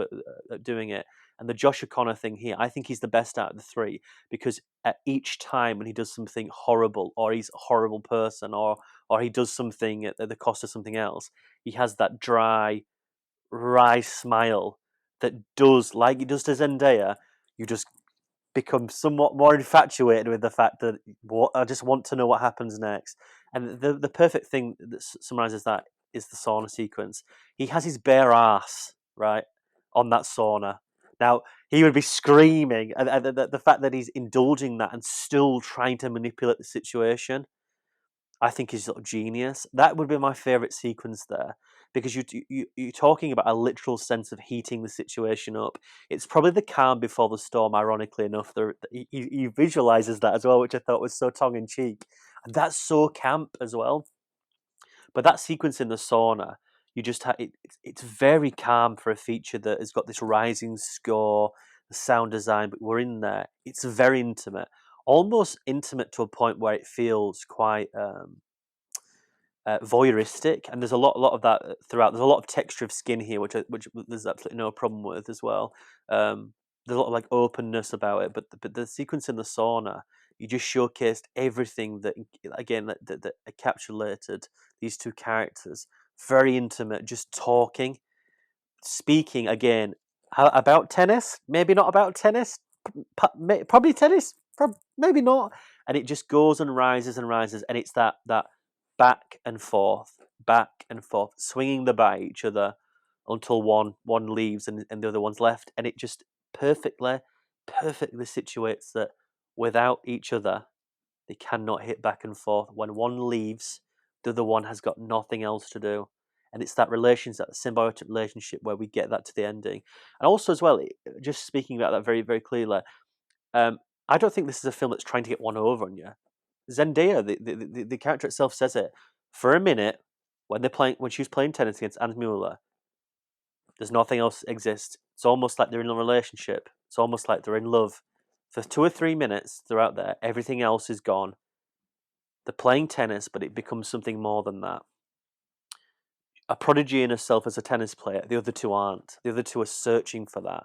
[SPEAKER 5] at doing it. And the Josh O'Connor thing here, I think he's the best out of the three, because at each time when he does something horrible, or he's a horrible person, or he does something at the cost of something else, he has that dry, wry smile that does, like it does to Zendaya, you just become somewhat more infatuated with the fact that I just want to know what happens next. And the perfect thing that summarizes that is the sauna sequence. He has his bare ass, right, on that sauna. Now, he would be screaming, and the fact that he's indulging that and still trying to manipulate the situation, I think is sort of genius. That would be my favorite sequence there, because you're talking about a literal sense of heating the situation up. It's probably the calm before the storm. Ironically enough, he visualizes that as well, which I thought was so tongue in cheek, and that's so camp as well. But that sequence in the sauna, you just it's very calm for a feature that has got this rising score, the sound design. But we're in there. It's very intimate, almost intimate to a point where it feels quite voyeuristic. And there's a lot of that throughout. There's a lot of texture of skin here, which there's absolutely no problem with as well. There's a lot of like openness about it, but the sequence in the sauna, you just showcased everything that again that encapsulated these two characters. Very intimate, just talking, speaking again about tennis. Maybe not about tennis. Probably tennis. Maybe not. And it just goes and rises, and it's that back and forth, swinging the bat at each other until one leaves and the other one's left, and it just perfectly situates that without each other they cannot hit back and forth. When one leaves, the other one has got nothing else to do. And it's that relationship, that symbiotic relationship, where we get that to the ending. And also as well, just speaking about that very, very clearly, I don't think this is a film that's trying to get one over on you. Zendaya, the character itself says it. For a minute, when she was playing tennis against Hans Mueller, there's nothing else that exists. It's almost like they're in a relationship. It's almost like they're in love. For 2 or 3 minutes throughout there, everything else is gone. They're playing tennis, but it becomes something more than that. A prodigy in herself as a tennis player, the other two aren't. The other two are searching for that.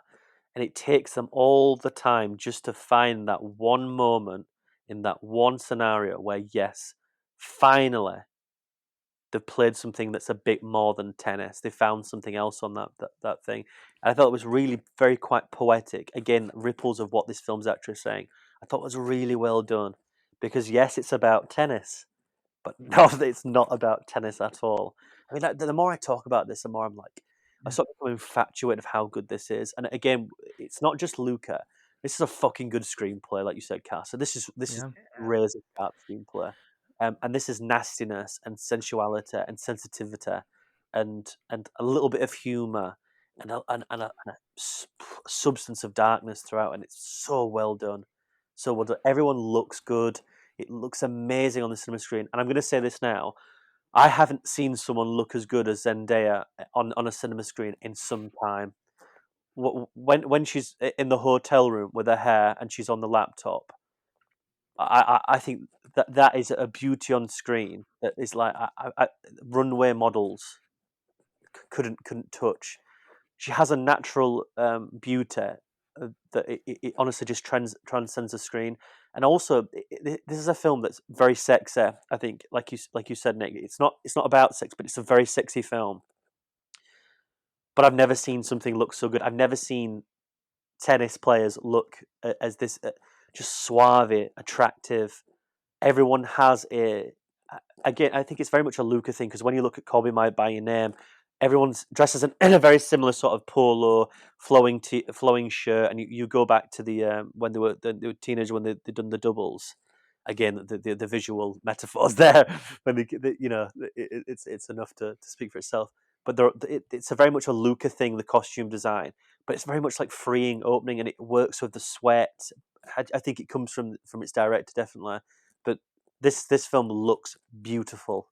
[SPEAKER 5] And it takes them all the time just to find that one moment in that one scenario where, yes, finally, they've played something that's a bit more than tennis. They found something else on that thing. And I thought it was really very quite poetic. Again, ripples of what this film's actually saying. I thought it was really well done. Because, yes, it's about tennis. But no, it's not about tennis at all. I mean, the more I talk about this, the more I'm like, I sort of become infatuated of how good this is. And again, it's not just Luca. This is a fucking good screenplay, like you said, Cass. So this is razor sharp screenplay, and this is nastiness and sensuality and sensitivity, and a little bit of humor, and a substance of darkness throughout. And it's so well done, so well done. Everyone looks good. It looks amazing on the cinema screen. And I'm going to say this now. I haven't seen someone look as good as Zendaya on a cinema screen in some time. When she's in the hotel room with her hair and she's on the laptop, I think that is a beauty on screen that is like runway models couldn't touch. She has a natural beauty that it honestly just transcends the screen. And also, this is a film that's very sexy. I think, like you said, Nick, it's not about sex, but it's a very sexy film. But I've never seen something look so good. I've never seen tennis players look as this just suave, attractive. Everyone has again, I think it's very much a Luca thing, because when you look at Call Me by Your Name, everyone's dressed as in a very similar sort of polo, flowing shirt, and you go back to the when they were teenagers, when they done the doubles. Again, the visual metaphors there, when it's enough to speak for itself. but it's a very much a Luca thing, the costume design, but it's very much like freeing opening, and it works with the sweat. I think it comes from its director, definitely, but this film looks beautiful,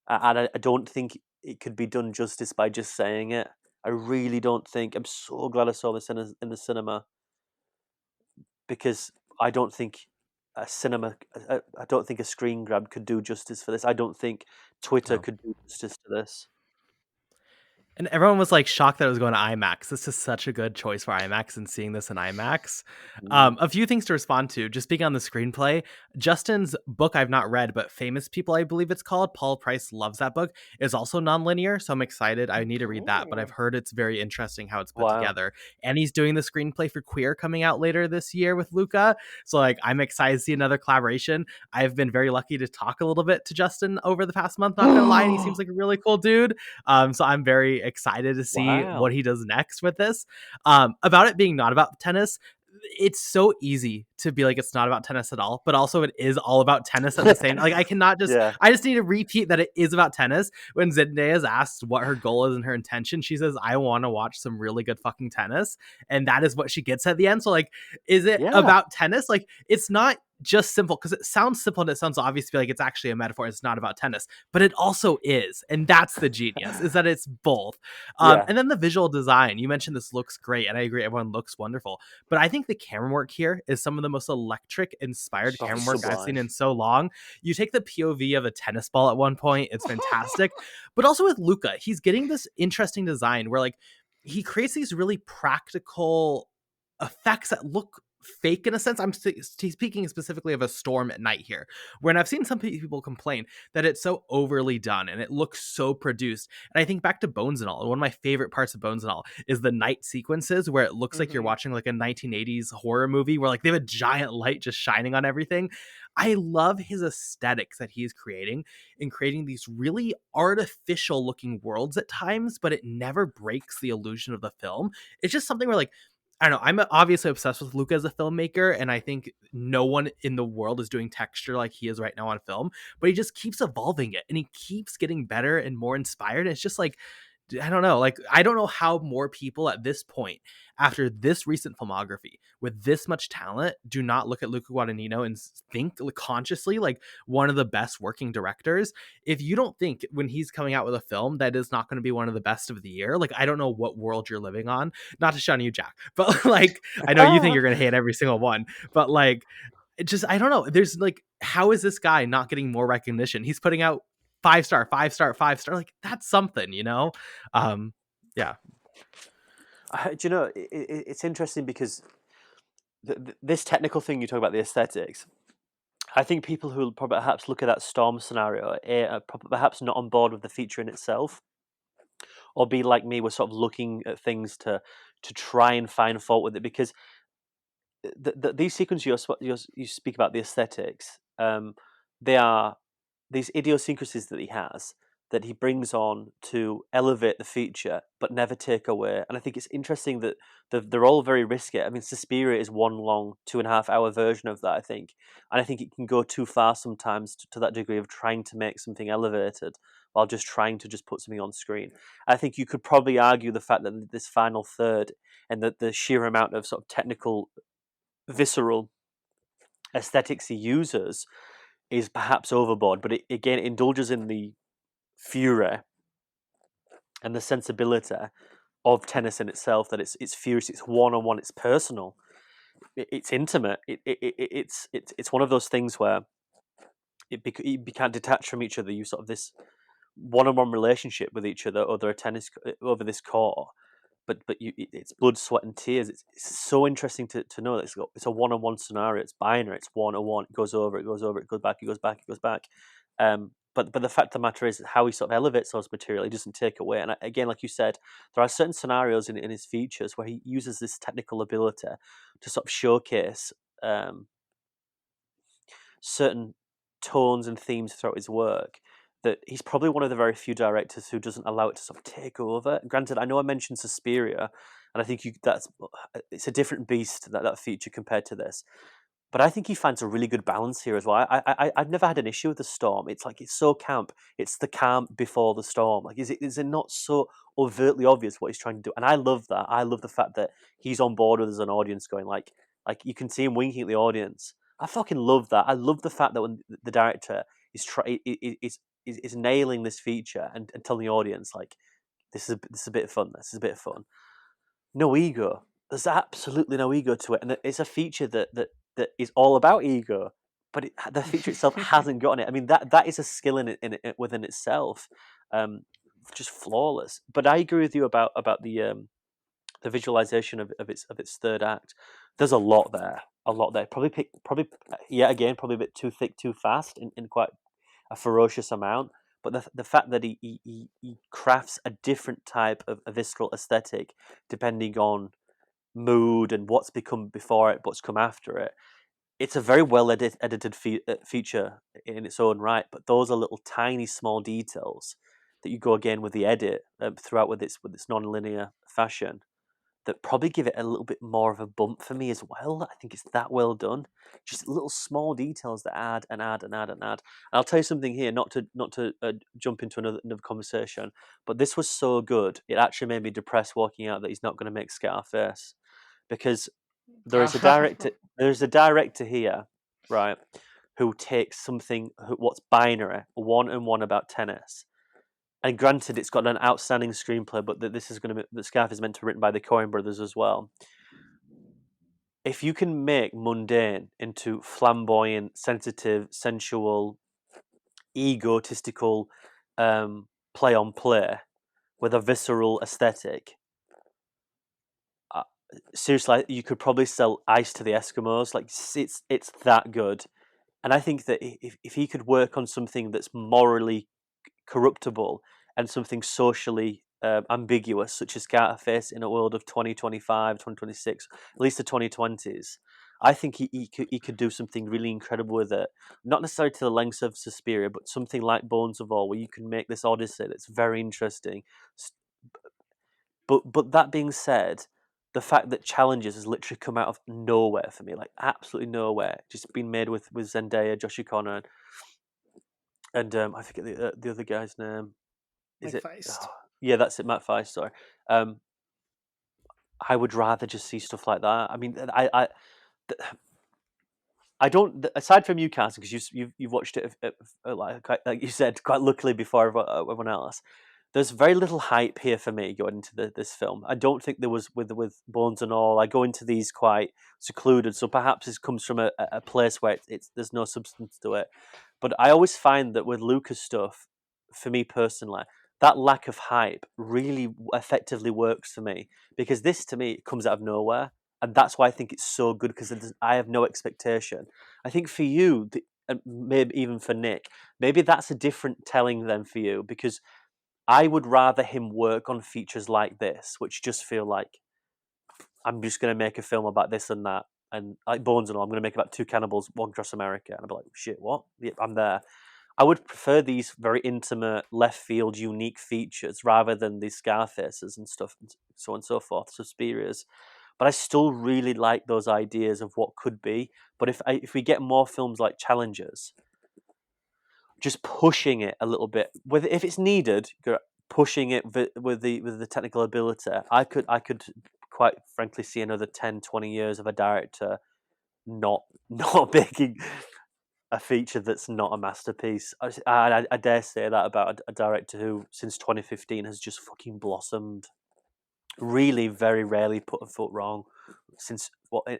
[SPEAKER 5] and I don't think it could be done justice by just saying it. I really don't think. I'm so glad I saw this in the cinema, because I don't think I don't think a screen grab could do justice for this. I don't think Twitter
[SPEAKER 1] No.
[SPEAKER 5] could do justice to this.
[SPEAKER 1] And everyone was like shocked that it was going to IMAX. This is such a good choice for IMAX, and seeing this in IMAX. A few things to respond to. Just speaking on the screenplay, Justin's book I've not read, but Famous People, I believe it's called. Paul Price loves that book. Is also nonlinear, so I'm excited. I need to read that, but I've heard it's very interesting how it's put
[SPEAKER 5] Wow.
[SPEAKER 1] together. And he's doing the screenplay for Queer coming out later this year with Luca. So like I'm excited to see another collaboration. I've been very lucky to talk a little bit to Justin over the past month, not gonna lie, and he seems like a really cool dude. So I'm very excited to see
[SPEAKER 5] Wow.
[SPEAKER 1] what he does next with this. About it being not about tennis, it's so easy to be like it's not about tennis at all, but also it is all about tennis at the same. Like I cannot just.
[SPEAKER 5] Yeah.
[SPEAKER 1] I just need to repeat that it is about tennis. When Zendaya is asked what her goal is and her intention, she says, "I want to watch some really good fucking tennis," and that is what she gets at the end. So like, is it
[SPEAKER 5] Yeah.
[SPEAKER 1] about tennis? Like it's not just simple, because it sounds simple and it sounds obvious to be like it's actually a metaphor. It's not about tennis, but it also is, and that's the genius, is that it's both.
[SPEAKER 5] Yeah.
[SPEAKER 1] And then the visual design. You mentioned this looks great, and I agree, everyone looks wonderful. But I think the camera work here is some of the most electric, inspired
[SPEAKER 5] So
[SPEAKER 1] camera work I've
[SPEAKER 5] sublime.
[SPEAKER 1] seen in so long. You take the POV of a tennis ball at one point; it's fantastic. But also with Luca, he's getting this interesting design where like he creates these really practical effects that look fake in a sense. I'm speaking specifically of a storm at night here, when I've seen some people complain that it's so overly done and it looks so produced. And I think back to Bones and All. One of my favorite parts of Bones and All is the night sequences where it looks like you're watching like a 1980s horror movie where like they have a giant light just shining on everything. I love his aesthetics that he's creating in creating these really artificial looking worlds at times, but it never breaks the illusion of the film. It's just something where like, I don't know. I'm obviously obsessed with Luca as a filmmaker, and I think no one in the world is doing texture like he is right now on film. But he just keeps evolving it, and he keeps getting better and more inspired. And it's just like, I don't know. Like, I don't know how more people at this point, after this recent filmography with this much talent, do not look at Luca Guadagnino and think consciously like one of the best working directors. If you don't think when he's coming out with a film that is not going to be one of the best of the year, like I don't know what world you're living on. Not to shun you, Jak, but like I know you think you're going to hate every single one, but like it just, I don't know. There's like, how is this guy not getting more recognition? He's putting out 5-star, 5-star, 5-star. Like that's something, you know? Yeah.
[SPEAKER 5] Do you know, it's interesting because this technical thing you talk about, the aesthetics, I think people who perhaps look at that storm scenario are perhaps not on board with the feature in itself, or be like me, we're sort of looking at things to try and find fault with it, because these sequences you speak about, the aesthetics, they are these idiosyncrasies that he has, that he brings on to elevate the feature but never take away. And I think it's interesting that they're all very risky. I mean, Suspiria is one long 2.5 hour version of that, I think. And I think it can go too far sometimes to that degree of trying to make something elevated while just trying to just put something on screen. I think you could probably argue the fact that this final third and the sheer amount of sort of technical, visceral aesthetics he uses is perhaps overboard, but it again indulges in the fury and the sensibility of tennis in itself. That it's furious, it's one-on-one, it's personal, it's intimate. It's one of those things where you can't detach from each other. You sort of this one-on-one relationship with each other over a tennis over this court. But it's blood, sweat, and tears. It's so interesting to know that it's a one-on-one scenario. It's binary. It's one-on-one. It goes over. It goes over. It goes back. It goes back. It goes back. But the fact of the matter is how he sort of elevates those material. He doesn't take away. And again, like you said, there are certain scenarios in his features where he uses this technical ability to sort of showcase certain tones and themes throughout his work, that he's probably one of the very few directors who doesn't allow it to sort of take over. Granted, I know I mentioned Suspiria, and I think it's a different beast, that feature compared to this. But I think he finds a really good balance here as well. I've never had an issue with the storm. It's like it's so camp. It's the camp before the storm. Like, is it not so overtly obvious what he's trying to do? And I love that. I love the fact that he's on board with us as an audience, going like you can see him winking at the audience. I fucking love that. I love the fact that when the director is nailing this feature and telling the audience like this is a bit of fun. This is a bit of fun. No ego. There's absolutely no ego to it, and it's a feature that is all about ego, but the feature itself hasn't gotten it. I mean, that is a skill in it within itself, just flawless. But I agree with you about the visualization of its third act. There's a lot there, Probably yet again, probably a bit too thick, too fast, in quite a ferocious amount. But the fact that he crafts a different type of a visceral aesthetic depending on mood and what's become before it, what's come after it. It's a very well edited feature in its own right. But those are little tiny small details that you go again with the edit throughout with its non-linear fashion that probably give it a little bit more of a bump for me as well. I think it's that well done. Just little small details that add and add and add and add. And I'll tell you something here, not to jump into another conversation, but this was so good. It actually made me depressed walking out that he's not going to make Scarface, because there's a director here, right, who takes something what's binary, 1 and 1 about tennis. And granted, it's got an outstanding screenplay, but this is going to be the Scarf is meant to be written by the Coen brothers as well. If you can make mundane into flamboyant, sensitive, sensual, egotistical play on play with a visceral aesthetic, seriously, you could probably sell ice to the Eskimos. Like it's that good. And I think that if he could work on something that's morally corruptible and something socially ambiguous, such as Scarface in a world of 2025, 2026, at least the 2020s, I think he could do something really incredible with it. Not necessarily to the lengths of Suspiria, but something like Bones of All, where you can make this odyssey that's very interesting. But that being said, the fact that Challenges has literally come out of nowhere for me, like absolutely nowhere, just been made with Zendaya, Josh O'Connor, and I forget the other guy's name. Is
[SPEAKER 6] Mike
[SPEAKER 5] it?
[SPEAKER 6] Feist.
[SPEAKER 5] Oh, yeah, that's it, Matt Feist. Sorry. I would rather just see stuff like that. I mean, I don't. Aside from you, Carson, because you've watched it like you said, quite luckily before everyone else. There's very little hype here for me going into this film. I don't think there was with Bones and All. I go into these quite secluded, so perhaps this comes from a place where it's there's no substance to it. But I always find that with Luca's stuff, for me personally, that lack of hype really effectively works for me, because this to me comes out of nowhere, and that's why I think it's so good, because I have no expectation. I think for you, and maybe even for Nick, maybe that's a different telling than for you, because I would rather him work on features like this, which just feel like I'm just going to make a film about this and that. And like Bones and All, I'm going to make about 2 cannibals walking across America. And I'd be like, shit, what? Yep, I'm there. I would prefer these very intimate, left field, unique features rather than these Scarfaces and stuff, and so on and so forth, Suspirias. But I still really like those ideas of what could be. But if we get more films like Challengers, just pushing it a little bit, if it's needed, pushing it with the technical ability, I could quite frankly see another 10, 20 years of a director not making a feature that's not a masterpiece. I dare say that about a director who since 2015 has just fucking blossomed. Really, very rarely put a foot wrong since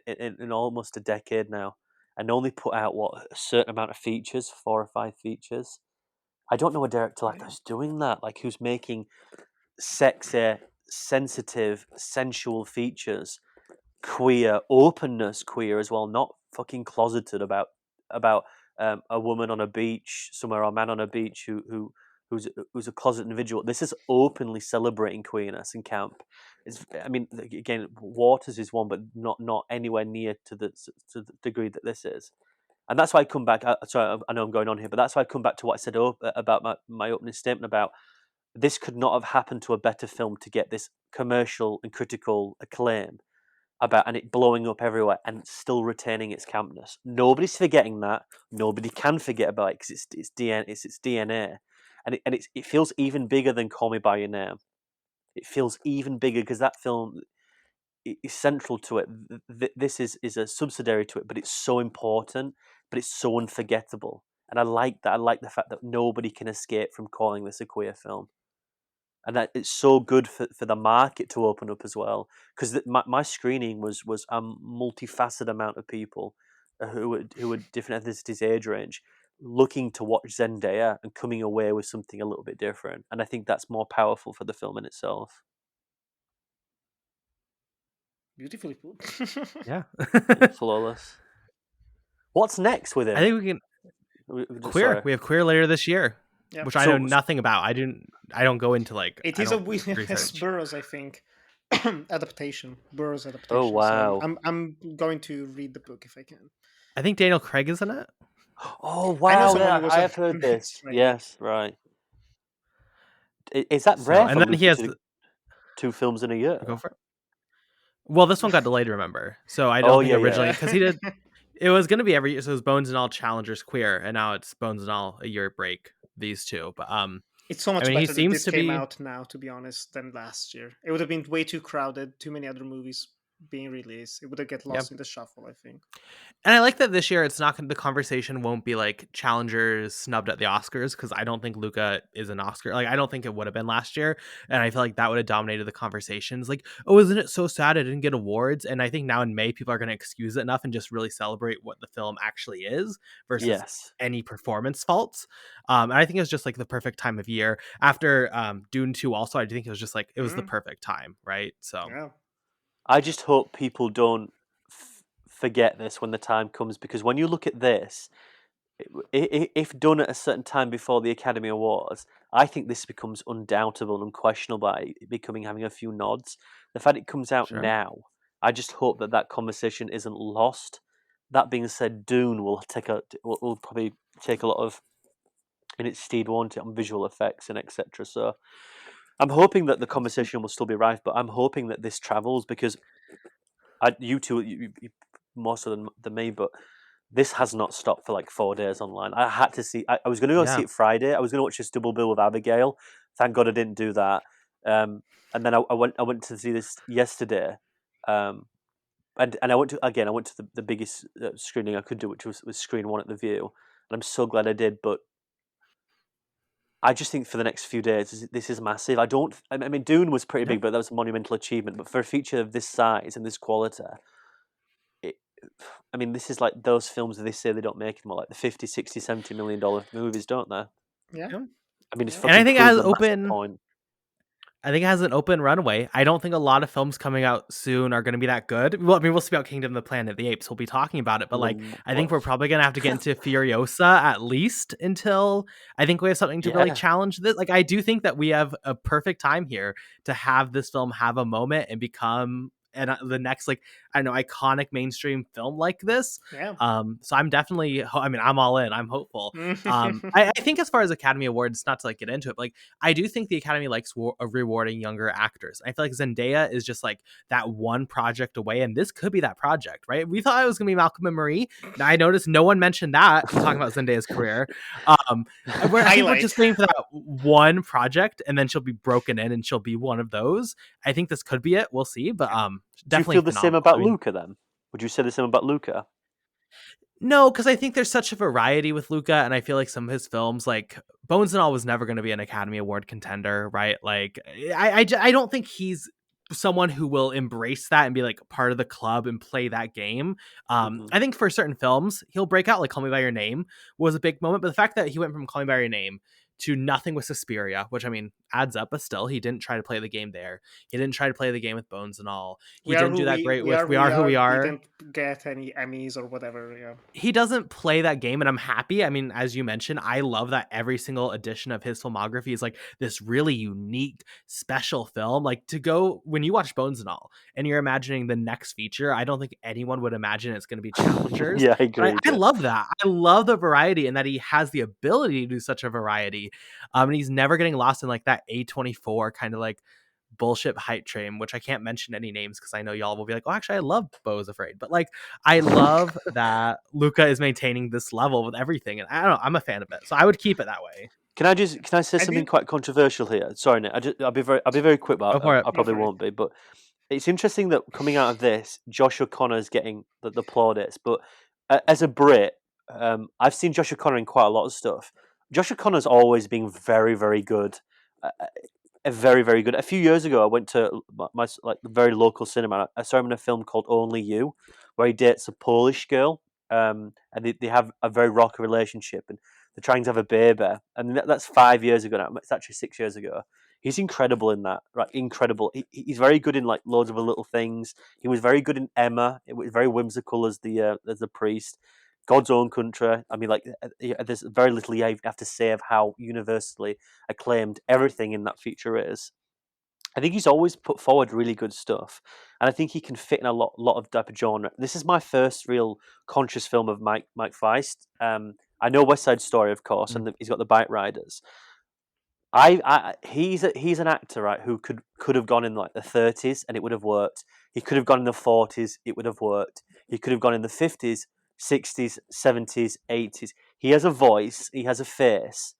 [SPEAKER 5] in almost a decade now, and only put out a certain amount of features, 4 or 5 features. I don't know a director like that's doing that, like who's making sexy, sensitive, sensual features, queer openness, queer as well, not fucking closeted about a woman on a beach somewhere or a man on a beach who's a closet individual. This is openly celebrating queerness in camp. I mean, again, Waters is one, but not anywhere near to the degree that this is. And that's why I come back. Sorry, I know I'm going on here, but that's why I come back to what I said about my opening statement about this could not have happened to a better film to get this commercial and critical acclaim. about and it blowing up everywhere and still retaining its campness. Nobody's forgetting that. Nobody can forget about it because it's DNA. It's its DNA, and it feels even bigger than Call Me by Your Name. It feels even bigger because that film is central to it. This is a subsidiary to it, but it's so important, but it's so unforgettable. And I like that. I like the fact that nobody can escape from calling this a queer film. And that it's so good for the market to open up as well. Because my screening was a multifaceted amount of people who were different ethnicities, age range, looking to watch Zendaya and coming away with something a little bit different. And I think that's more powerful for the film in itself.
[SPEAKER 6] Beautifully put.
[SPEAKER 1] Yeah.
[SPEAKER 5] Flawless. What's next with it?
[SPEAKER 1] I think we can queer.
[SPEAKER 5] Sorry.
[SPEAKER 1] We have queer later this year,
[SPEAKER 6] Yeah.
[SPEAKER 1] which I know nothing about. I don't go into like.
[SPEAKER 6] It
[SPEAKER 1] I
[SPEAKER 6] is a
[SPEAKER 1] don't
[SPEAKER 6] William S.
[SPEAKER 1] research.
[SPEAKER 6] Burroughs, I think, adaptation. Burroughs adaptation.
[SPEAKER 5] Oh wow!
[SPEAKER 6] So I'm going to read the book if I can.
[SPEAKER 1] I think Daniel Craig is in it.
[SPEAKER 5] Oh
[SPEAKER 6] I know
[SPEAKER 5] wow!
[SPEAKER 6] someone who was
[SPEAKER 5] I
[SPEAKER 6] a-
[SPEAKER 5] have heard this.
[SPEAKER 6] Right.
[SPEAKER 5] Yes, right. Is that
[SPEAKER 1] So,
[SPEAKER 5] rare?
[SPEAKER 1] and then he has
[SPEAKER 5] two films in a year.
[SPEAKER 1] go for it. Well, this one got delayed. Remember, so I don't
[SPEAKER 5] Oh,
[SPEAKER 1] think
[SPEAKER 5] yeah,
[SPEAKER 1] originally
[SPEAKER 5] yeah.
[SPEAKER 1] because he did. It was going to be every year. So it was Bones and All Challengers Queer, and now it's Bones and All a year break. These two, but
[SPEAKER 6] It's so much
[SPEAKER 1] I mean, he
[SPEAKER 6] better that
[SPEAKER 1] seems
[SPEAKER 6] this
[SPEAKER 1] to
[SPEAKER 6] came
[SPEAKER 1] be.
[SPEAKER 6] out now, to be honest, than last year. It would have been way too crowded, too many other movies being released. It would have get lost in the shuffle, I think.
[SPEAKER 1] And I like that this year it's not the conversation won't be like challengers snubbed at the Oscars because I don't think Luca is an Oscar. Like I don't think it would have been last year, and I feel like that would have dominated the conversations. Like, oh, isn't it so sad it didn't get awards? And I think now in May people are going to excuse it enough and just really celebrate what the film actually is versus any performance faults. And I think it was just like the perfect time of year after Dune 2. Also, I do think it was just like it was the perfect time, right? So
[SPEAKER 6] Yeah.
[SPEAKER 5] I just hope people don't forget this when the time comes, because when you look at this, if done at a certain time before the Academy Awards, I think this becomes undoubtable and unquestionable by it having a few nods. The fact it comes out now, I just hope that conversation isn't lost. That being said, Dune will probably take a lot of in its stead, won't it, on visual effects and etc. So I'm hoping that the conversation will still be rife, but I'm hoping that this travels because you more so than me, but this has not stopped for like 4 days online. I had to see. I was going to go see it Friday. I was going to watch this double bill with Abigail. Thank God I didn't do that. And then I went to see this yesterday. And I went to the biggest screening I could do, which was Screen 1 at the View. And I'm so glad I did. But I just think for the next few days, this is massive. I mean, Dune was pretty big, but that was a monumental achievement. But for a feature of this size and this quality, I mean, this is like those films that they say they don't make anymore, like the $50, $60, $70 million movies, don't they?
[SPEAKER 6] Yeah.
[SPEAKER 5] I mean, it's
[SPEAKER 1] and I think it has
[SPEAKER 5] open.
[SPEAKER 1] I think it has an open runway. I don't think a lot of films coming out soon are going to be that good. Well, I mean, we'll see about Kingdom of the Planet of the Apes. We'll be talking about it, but like, I think we're probably going to have to get into Furiosa at least until I think we have something to really challenge this. Like, I do think that we have a perfect time here to have this film have a moment and become the next, like, I don't know, iconic mainstream film like this.
[SPEAKER 6] Yeah.
[SPEAKER 1] So I'm definitely, I mean, I'm all in. I'm hopeful. I think as far as Academy Awards, not to like get into it, but like, I do think the Academy likes rewarding younger actors. I feel like Zendaya is just like that one project away, and this could be that project, right? We thought it was gonna be Malcolm and Marie. Now I noticed no one mentioned that talking about Zendaya's career. I think we're just waiting for that one project, and then she'll be broken in, and she'll be one of those. I think this could be it. We'll see, but definitely.
[SPEAKER 5] Do you feel the same about Luca then? Would you say the same about Luca?
[SPEAKER 1] No, because I think there's such a variety with Luca, and I feel like some of his films, like Bones and All, was never going to be an Academy Award contender, right? Like, I don't think he's someone who will embrace that and be like part of the club and play that game. I think for certain films, he'll break out, like Call Me by Your Name was a big moment, but the fact that he went from Call Me by Your Name to nothing with Suspiria, which I mean adds up, but still he didn't try to play the game there. He didn't try to play the game with Bones and All. He didn't do that great with We Are Who We Are.
[SPEAKER 6] He didn't get any Emmys or whatever. Yeah,
[SPEAKER 1] he doesn't play that game, and I'm happy. I mean, as you mentioned, I love that every single edition of his filmography is like this really unique, special film. Like, to go when you watch Bones and All, and you're imagining the next feature, I don't think anyone would imagine it's going to be Challengers.
[SPEAKER 5] Yeah, I agree.
[SPEAKER 1] I love that. I love the variety, and that he has the ability to do such a variety. And he's never getting lost in like that A24 kind of like bullshit hype train, which I can't mention any names because I know y'all will be like, oh, actually, I love Beau is Afraid. But like, I love that Luca is maintaining this level with everything. And I don't know, I'm a fan of it. So I would keep it that way.
[SPEAKER 5] Can I say something quite controversial here? Sorry, Nick. I'll be very quick,
[SPEAKER 1] Go
[SPEAKER 5] but
[SPEAKER 1] for it.
[SPEAKER 5] I probably won't be. But it's interesting that coming out of this, Josh O'Connor's getting the plaudits. But as a Brit, I've seen Josh O'Connor in quite a lot of stuff. Josh O'Connor's always been very, very good. Very, very good. A few years ago, I went to my like very local cinema. I saw him in a film called Only You, where he dates a Polish girl, and they have a very rocky relationship, and they're trying to have a baby. And that's 5 years ago now. It's actually 6 years ago. He's incredible in that, right? Incredible. He's very good in like loads of little things. He was very good in Emma. It was very whimsical as the priest. God's Own Country. I mean, like, there's very little you have to say of how universally acclaimed everything in that feature is. I think he's always put forward really good stuff, and I think he can fit in a lot of type of genre. This is my first real conscious film of Mike Feist. I know West Side Story, of course, and he's got the Bike Riders. He's an actor, right, who could have gone in like the 30s and it would have worked. He could have gone in the 40s, it would have worked. He could have gone in the 50s, 60s, 70s, 80s. He has a voice, he has a face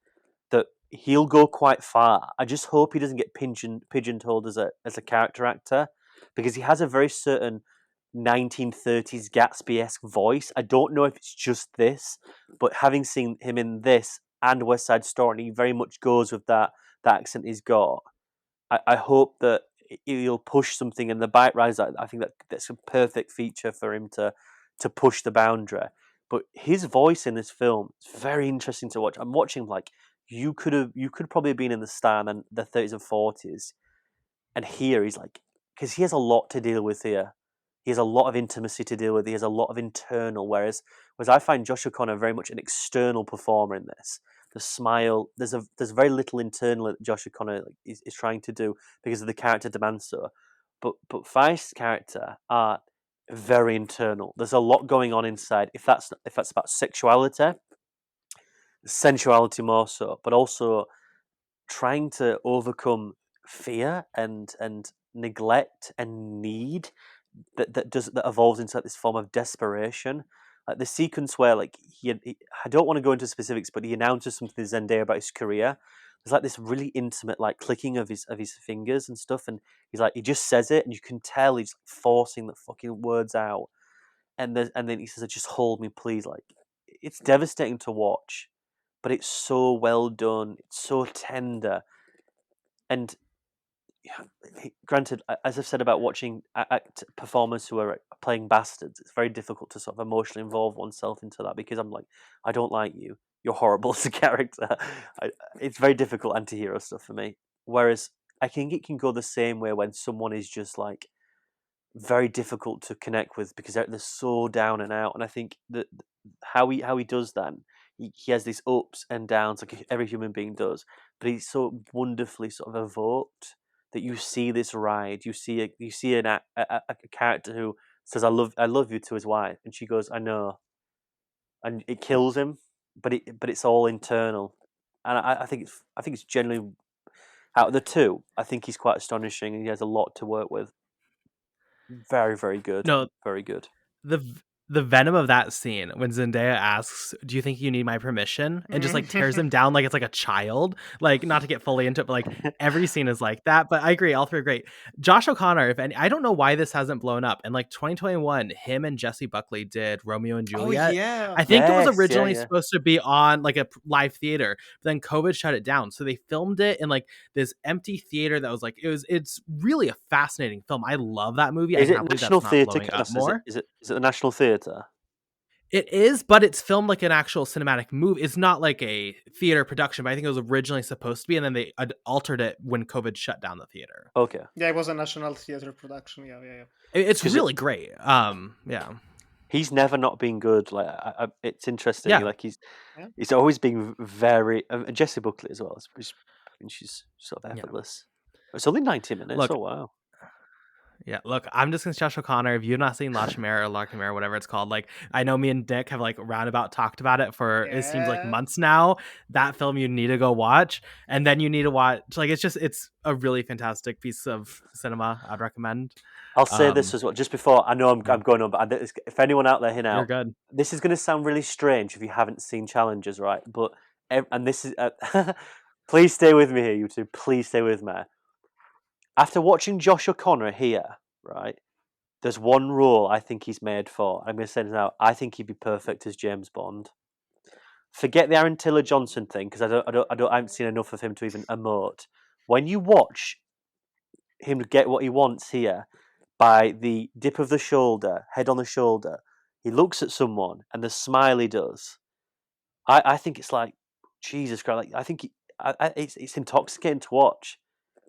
[SPEAKER 5] that he'll go quite far. I just hope he doesn't get pigeonholed as a character actor, because he has a very certain 1930s Gatsby-esque voice. I don't know if it's just this, but having seen him in this and West Side Story, and he very much goes with that accent he's got. I hope that he'll push something in the Bike Riders. I think that's a perfect feature for him to push the boundary. But his voice in this film is very interesting to watch. I'm watching like you could probably have been in the Star in the 30s and 40s, and here he's like, because he has a lot to deal with here. He has a lot of intimacy to deal with. He has a lot of internal, whereas I find Josh O'Connor very much an external performer in this. The smile, there's very little internal that Josh O'Connor is trying to do because of the character demands so. But Feist's character are very internal. There's a lot going on inside. If that's about sexuality, sensuality more so, but also trying to overcome fear and neglect and need that evolves into this form of desperation. Like the sequence where like he I don't want to go into specifics, but he announces something to Zendaya about his career. There's like this really intimate like clicking of his fingers and stuff, and he just says it, and you can tell he's like, forcing the fucking words out. And then he says, "Just hold me, please." Like, it's devastating to watch, but it's so well done. It's so tender, and granted, as I've said about watching performers who are playing bastards, it's very difficult to sort of emotionally involve oneself into that, because I'm like, I don't like you. You're horrible as a character. It's very difficult anti-hero stuff for me. Whereas I think it can go the same way when someone is just like very difficult to connect with because they're so down and out. And I think that how he does that, he has these ups and downs like every human being does, but he's so wonderfully sort of evoked that you see this ride. You see a character who says, I love you" to his wife, and she goes, "I know," and it kills him, but it's all internal, and I think it's generally, out of the two, I think he's quite astonishing, and he has a lot to work with. Very, very good.
[SPEAKER 1] No,
[SPEAKER 5] Very good.
[SPEAKER 1] the venom of that scene when Zendaya asks, "Do you think you need my permission?" and just like tears him down like it's like a child. Like, not to get fully into it, but like every scene is like that. But I agree, all three are great. Josh O'Connor, if any, I don't know why this hasn't blown up. In like 2021, him and Jesse Buckley did Romeo and Juliet.
[SPEAKER 6] Oh yeah,
[SPEAKER 1] I think it was
[SPEAKER 5] Yes,
[SPEAKER 1] originally
[SPEAKER 5] yeah.
[SPEAKER 1] supposed to be on like a live theater, but then COVID shut it down. So they filmed it in like this empty theater that was like it's really a fascinating film. I love that movie.
[SPEAKER 5] Is
[SPEAKER 1] I
[SPEAKER 5] it
[SPEAKER 1] can't believe
[SPEAKER 5] National
[SPEAKER 1] that's not
[SPEAKER 5] Theatre
[SPEAKER 1] blowing up
[SPEAKER 5] cast?
[SPEAKER 1] more.
[SPEAKER 5] Is it the National Theatre?
[SPEAKER 1] It is, but it's filmed like an actual cinematic movie. It's not like a theater production, but I think it was originally supposed to be, and then they altered it when COVID shut down the theater.
[SPEAKER 5] Okay.
[SPEAKER 6] yeah. It was a National Theatre production. Yeah.
[SPEAKER 1] It's
[SPEAKER 5] 'Cause
[SPEAKER 1] really great. Yeah.
[SPEAKER 5] He's never not been good. Like, it's interesting.
[SPEAKER 1] Yeah.
[SPEAKER 5] Like
[SPEAKER 6] Yeah.
[SPEAKER 5] he's always been very. And Jessie Buckley as well. She's sort of
[SPEAKER 1] Yeah.
[SPEAKER 5] effortless. It's only 90 minutes.
[SPEAKER 1] Look,
[SPEAKER 5] Oh wow.
[SPEAKER 1] Yeah, look, I'm just gonna Josh O'Connor. If you've not seen La Chimera or La Chimera, whatever it's called, like I know me and Dick have like roundabout talked about it for it seems like
[SPEAKER 6] Yeah.
[SPEAKER 1] months now. That film you need to go watch, and then you need to watch like it's a really fantastic piece of cinema. I'd recommend.
[SPEAKER 5] I'll say this
[SPEAKER 1] Um,
[SPEAKER 5] as well, just before I know I'm going on, but if anyone out there here
[SPEAKER 1] you're
[SPEAKER 5] now,
[SPEAKER 1] good.
[SPEAKER 5] this is going to sound really strange if you haven't seen Challengers, right? But and this is, please stay with me here, you two. Please stay with me. After watching Josh O'Connor here, right? There's one role I think he's made for. I'm going to say this now. I think he'd be perfect as James Bond. Forget the Aaron Taylor Johnson thing because I haven't seen enough of him to even emote. When you watch him get what he wants here by the dip of the shoulder, head on the shoulder, he looks at someone and the smile he does. I think it's like Jesus Christ. Like I think it's intoxicating to watch.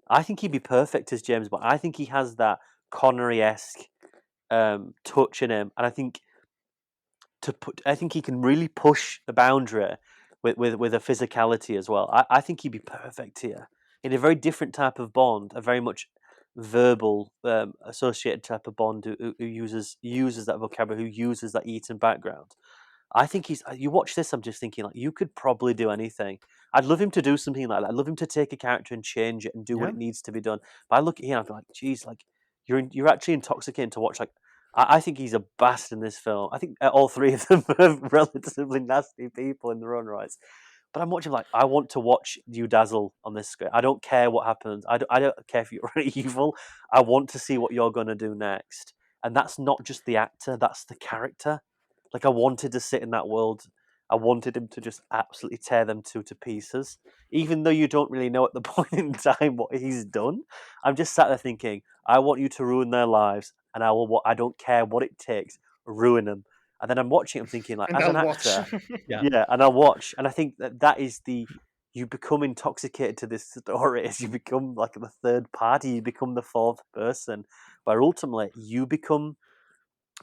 [SPEAKER 5] I think he'd be perfect as James Bond. I think he has that Connery-esque touch in him, and I think he can really push the boundary with a physicality as well. I think he'd be perfect here in a very different type of Bond, a very much verbal associated type of Bond who uses that vocabulary, who uses that Eton background. I think he's. You watch this, I'm just thinking like you could probably do anything. I'd love him to do something like that. I'd love him to take a character and change it and do what
[SPEAKER 1] Yeah.
[SPEAKER 5] it needs to be done. But I look at him, and I'm like, geez, like you're actually intoxicating to watch. Like I think he's a bast in this film. I think all three of them are relatively nasty people in their own rights. But I'm watching like I want to watch you dazzle on this screen. I don't care what happens. I don't care if you're evil. I want to see what you're going to do next. And that's not just the actor. That's the character. Like I wanted to sit in that world. I wanted him to just absolutely tear them two to pieces, even though you don't really know at the point in time what he's done. I'm just sat there thinking, I want you to ruin their lives, and I will. I don't care what it takes, ruin them. And then I'm watching. I'm thinking, like,
[SPEAKER 6] And
[SPEAKER 5] as an
[SPEAKER 6] I'll watch.
[SPEAKER 5] actor,
[SPEAKER 1] Yeah.
[SPEAKER 5] yeah, and I'll watch, and I think that is the you become intoxicated to this story as you become like the third party, you become the fourth person, where ultimately you become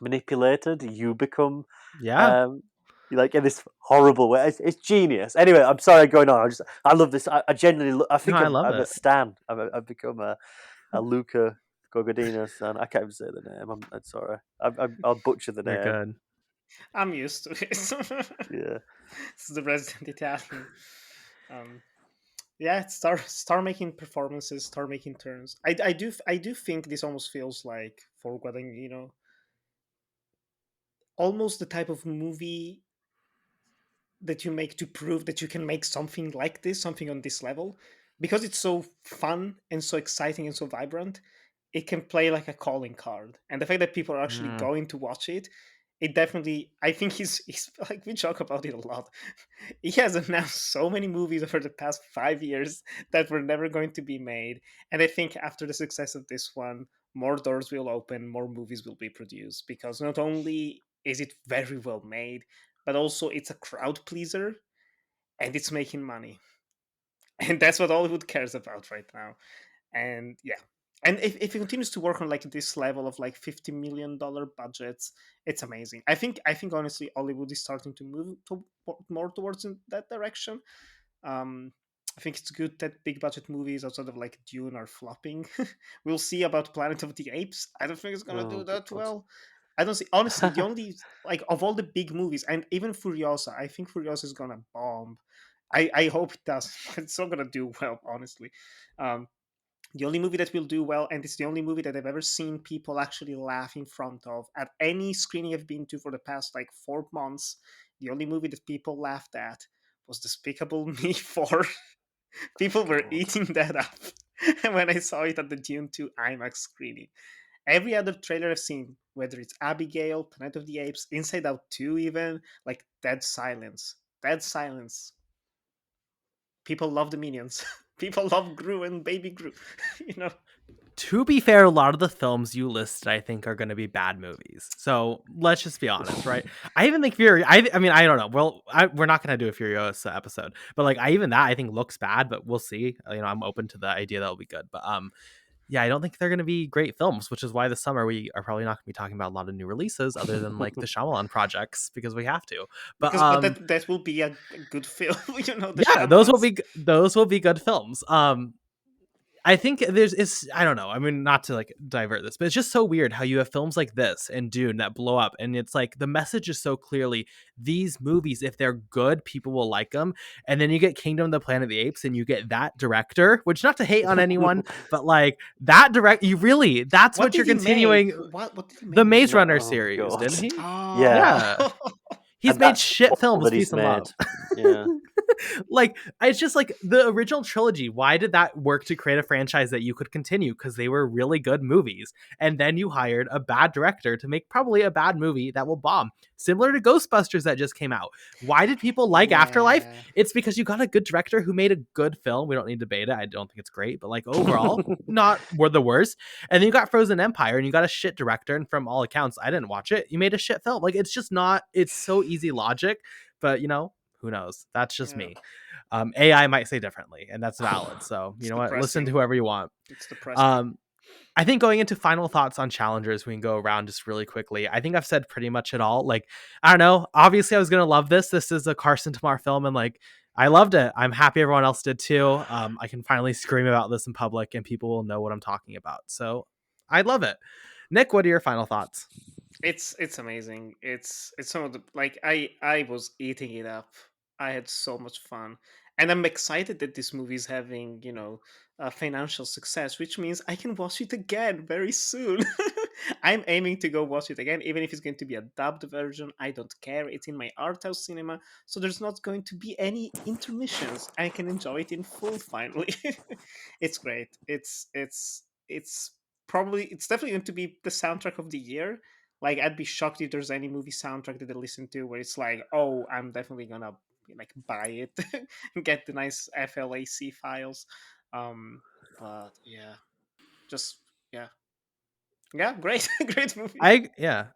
[SPEAKER 5] manipulated, you become
[SPEAKER 1] Yeah.
[SPEAKER 5] um like in this horrible way. It's genius. Anyway, I'm sorry I'm going on. I love this. I genuinely I
[SPEAKER 1] No,
[SPEAKER 5] think
[SPEAKER 1] I love
[SPEAKER 5] I'm a
[SPEAKER 1] it.
[SPEAKER 5] stan. I've become a Luca Guadagnino stan. I can't even say the name. I'm sorry. I'll butcher the
[SPEAKER 1] You're
[SPEAKER 5] name.
[SPEAKER 1] good.
[SPEAKER 6] I'm used to it.
[SPEAKER 5] Yeah.
[SPEAKER 6] It's the resident Italian. Um, yeah, start making performances, start making turns. I do think this almost feels like for Guadagnino, almost the type of movie that you make to prove that you can make something like this, something on this level, because it's so fun and so exciting and so vibrant. It can play like a calling card, and the fact that people are actually
[SPEAKER 1] Mm.
[SPEAKER 6] going to watch it, it definitely. I think he's like we joke about it a lot. He has announced so many movies over the past 5 years that were never going to be made, and I think after the success of this one, more doors will open, more movies will be produced because not only is it very well made, but also it's a crowd pleaser and it's making money. And that's what Hollywood cares about right now. And yeah. And if it continues to work on like this level of like $50 million budgets, it's amazing. I think honestly Hollywood is starting to move more towards in that direction. Um I think it's good that big budget movies outside of like Dune are flopping. We'll see about Planet of the Apes. I don't think it's gonna do
[SPEAKER 5] Oh
[SPEAKER 6] that
[SPEAKER 5] God.
[SPEAKER 6] well. I don't see honestly the only like of all the big movies and even Furiosa, I think Furiosa is gonna bomb. I hope it does. It's not gonna do well, honestly. Um, the only movie that will do well, and it's the only movie that I've ever seen people actually laugh in front of at any screening I've been to for the past like 4 months. The only movie that people laughed at was Despicable Me 4. People were
[SPEAKER 5] God.
[SPEAKER 6] eating that up when I saw it at the Dune 2 IMAX screening. Every other trailer I've seen, whether it's Abigail, Planet of the Apes, Inside Out 2, even, like dead silence. Dead silence. People love the minions. People love Gru and Baby Gru. you know.
[SPEAKER 1] To be fair, a lot of the films you listed, I think, are going to be bad movies. So let's just be honest, right? I even think Fury. I mean, I don't know. Well, we're not going to do a Furiosa episode, but like, even that I think looks bad. But we'll see. I'm open to the idea that'll be good. But yeah, I don't think they're going to be great films, which is why this summer we are probably not going to be talking about a lot of new releases other than like the Shyamalan projects because we have to. But
[SPEAKER 6] But that will be a good film. The
[SPEAKER 1] yeah, those will
[SPEAKER 6] Shyamalans.
[SPEAKER 1] be good films. I think it's I don't know. I mean, not to like divert this, but it's just so weird how you have films like this and Dune that blow up, and it's like the message is so clearly these movies, if they're good, people will like them. And then you get Kingdom of the Planet of the Apes, and you get that director, which not to hate on anyone, but like that you really that's
[SPEAKER 6] What
[SPEAKER 1] what you're
[SPEAKER 6] did he make?
[SPEAKER 1] continuing.
[SPEAKER 6] What did he
[SPEAKER 1] The
[SPEAKER 6] make
[SPEAKER 1] Maze
[SPEAKER 6] before?
[SPEAKER 1] Runner
[SPEAKER 5] Oh
[SPEAKER 1] series,
[SPEAKER 5] god.
[SPEAKER 1] didn't he?
[SPEAKER 5] Yeah.
[SPEAKER 1] Yeah,
[SPEAKER 6] Oh,
[SPEAKER 1] he's
[SPEAKER 5] And
[SPEAKER 1] made
[SPEAKER 5] that's
[SPEAKER 1] shit
[SPEAKER 5] all
[SPEAKER 1] films,
[SPEAKER 5] that he's
[SPEAKER 1] peace and love.
[SPEAKER 5] made. Yeah.
[SPEAKER 1] Like it's just like the original trilogy, why did that work to create a franchise that you could continue? Because they were really good movies, and then you hired a bad director to make probably a bad movie that will bomb, similar to Ghostbusters that just came out. Why did people like Afterlife?
[SPEAKER 6] yeah.
[SPEAKER 1] It's because you got a good director who made a good film. We don't need to debate it, I don't think it's great, but like overall not the worst. And then you got Frozen Empire, and you got a shit director, and from all accounts, I didn't watch it, you made a shit film. Like it's just not, it's so easy logic. But who knows? That's just
[SPEAKER 6] Yeah.
[SPEAKER 1] me. AI might say differently, and that's valid. So you
[SPEAKER 6] It's
[SPEAKER 1] know what? Listen to
[SPEAKER 6] depressing.
[SPEAKER 1] whoever you want.
[SPEAKER 6] It's depressing.
[SPEAKER 1] Um, I think going into final thoughts on challengers, we can go around just really quickly. I think I've said pretty much it all. Like, I don't know. Obviously, I was gonna love this. This is a Carson Timar film, and like, I loved it. I'm happy everyone else did too. I can finally scream about this in public, and people will know what I'm talking about. So I love it. Nick, what are your final thoughts?
[SPEAKER 6] It's amazing. It's some of the like I was eating it up. I had so much fun, and I'm excited that this movie is having financial success, which means I can watch it again very soon. I'm aiming to go watch it again, even if it's going to be a dubbed version. I don't care. It's in my art house cinema, so there's not going to be any intermissions. I can enjoy it in full finally. It's great. It's probably it's definitely going to be the soundtrack of the year. Like I'd be shocked if there's any movie soundtrack that I listen to where it's like, oh, I'm definitely gonna like buy it and get the nice FLAC files. But yeah, just yeah, yeah, great, great movie.
[SPEAKER 1] I